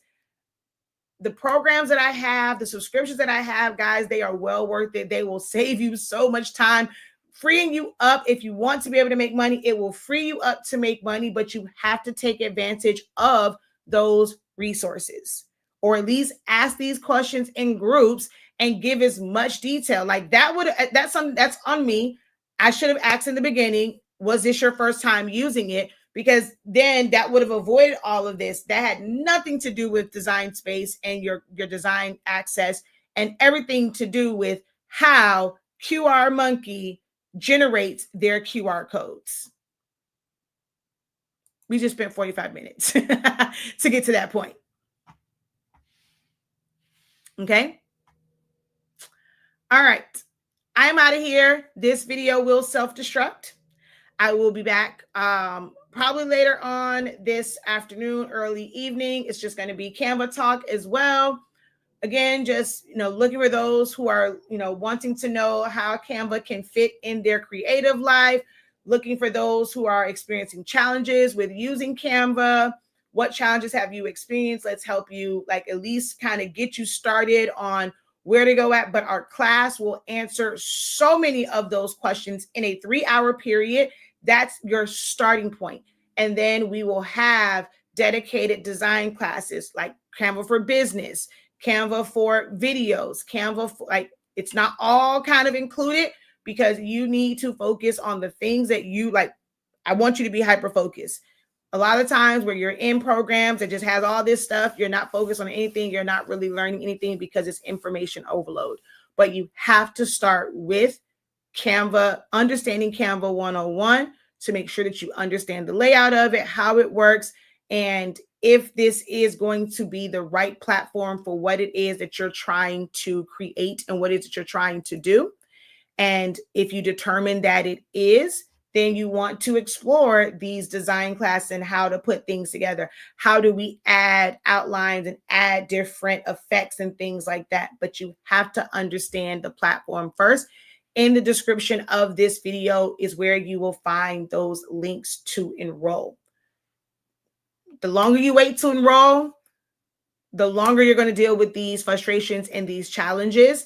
The programs that I have, the subscriptions that I have, guys, they are well worth it. They will save you so much time, freeing you up. If you want to be able to make money, it will free you up to make money, but you have to take advantage of those resources, or at least ask these questions in groups and give as much detail. Like that's something that's on me. I should have asked in the beginning, was this your first time using it? Because then that would have avoided all of this. That had nothing to do with Design Space and your Design Access, and everything to do with how QR Monkey generates their QR codes. We just spent 45 minutes to get to that point. Okay. All right. I'm out of here. This video will self-destruct. I will be back probably later on this afternoon, early evening. It's just going to be Canva talk as well. Again, just looking for those who are wanting to know how Canva can fit in their creative life, looking for those who are experiencing challenges with using Canva. What challenges have you experienced? Let's help you, like, at least kind of get you started on where to go at. But our class will answer so many of those questions in a 3-hour period. That's your starting point. And then we will have dedicated design classes like Canva for Business, Canva for videos, Canva for, like, it's not all kind of included because you need to focus on the things that you like. I want you to be hyper focused. A lot of times where you're in programs that just has all this stuff, you're not focused on anything. You're not really learning anything because it's information overload. But you have to start with Canva, understanding Canva 101 to make sure that you understand the layout of it, how it works, and if this is going to be the right platform for what it is that you're trying to create and what it is that you're trying to do. And if you determine that it is, then you want to explore these design classes and how to put things together. How do we add outlines and add different effects and things like that? But you have to understand the platform first. In the description of this video is where you will find those links to enroll. The longer you wait to enroll, the longer you're going to deal with these frustrations and these challenges.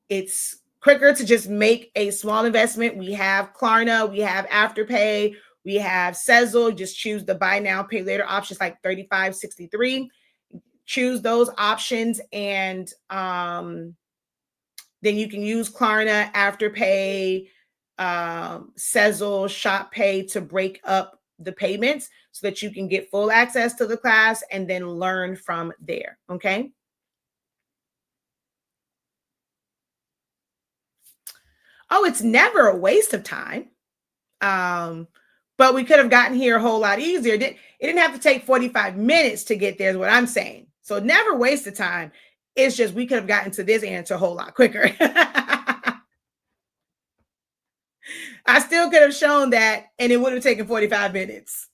It's quicker to just make a small investment. We have Klarna, we have Afterpay, we have Sezzle. Just choose the buy now, pay later options like 3563. Choose those options, and then you can use Klarna, Afterpay, Sezzle, ShopPay to break up the payments so that you can get full access to the class and then learn from there. Okay. Oh, it's never a waste of time. But we could have gotten here a whole lot easier. It didn't have to take 45 minutes to get there, is what I'm saying. So never waste the time. It's just we could have gotten to this answer a whole lot quicker. I still could have shown that, and it would have taken 45 minutes.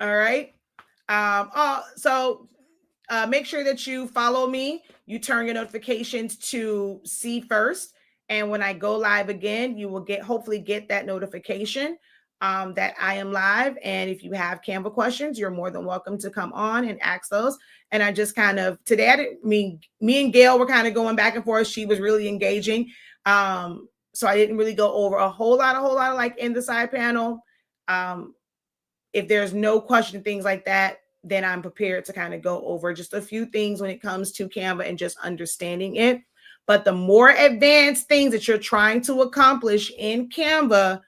All right. So make sure that you follow me. You turn your notifications to see first. And when I go live again, you will hopefully get that notification that I am live. And if you have Canva questions, you're more than welcome to come on and ask those. And I just kind of, today, me and Gail were kind of going back and forth. She was really engaging. So I didn't really go over a whole lot of like in the side panel. If there's no question, things like that, then I'm prepared to kind of go over just a few things when it comes to Canva and just understanding it. But the more advanced things that you're trying to accomplish in Canva,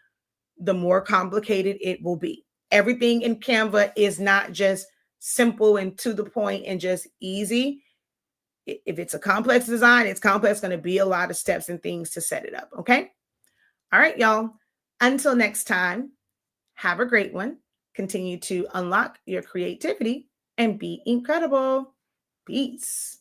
the more complicated it will be. Everything in Canva is not just simple and to the point and just easy. If it's a complex design, it's complex, going to be a lot of steps and things to set it up. Okay. All right, y'all. Until next time, have a great one. Continue to unlock your creativity and be incredible. Peace.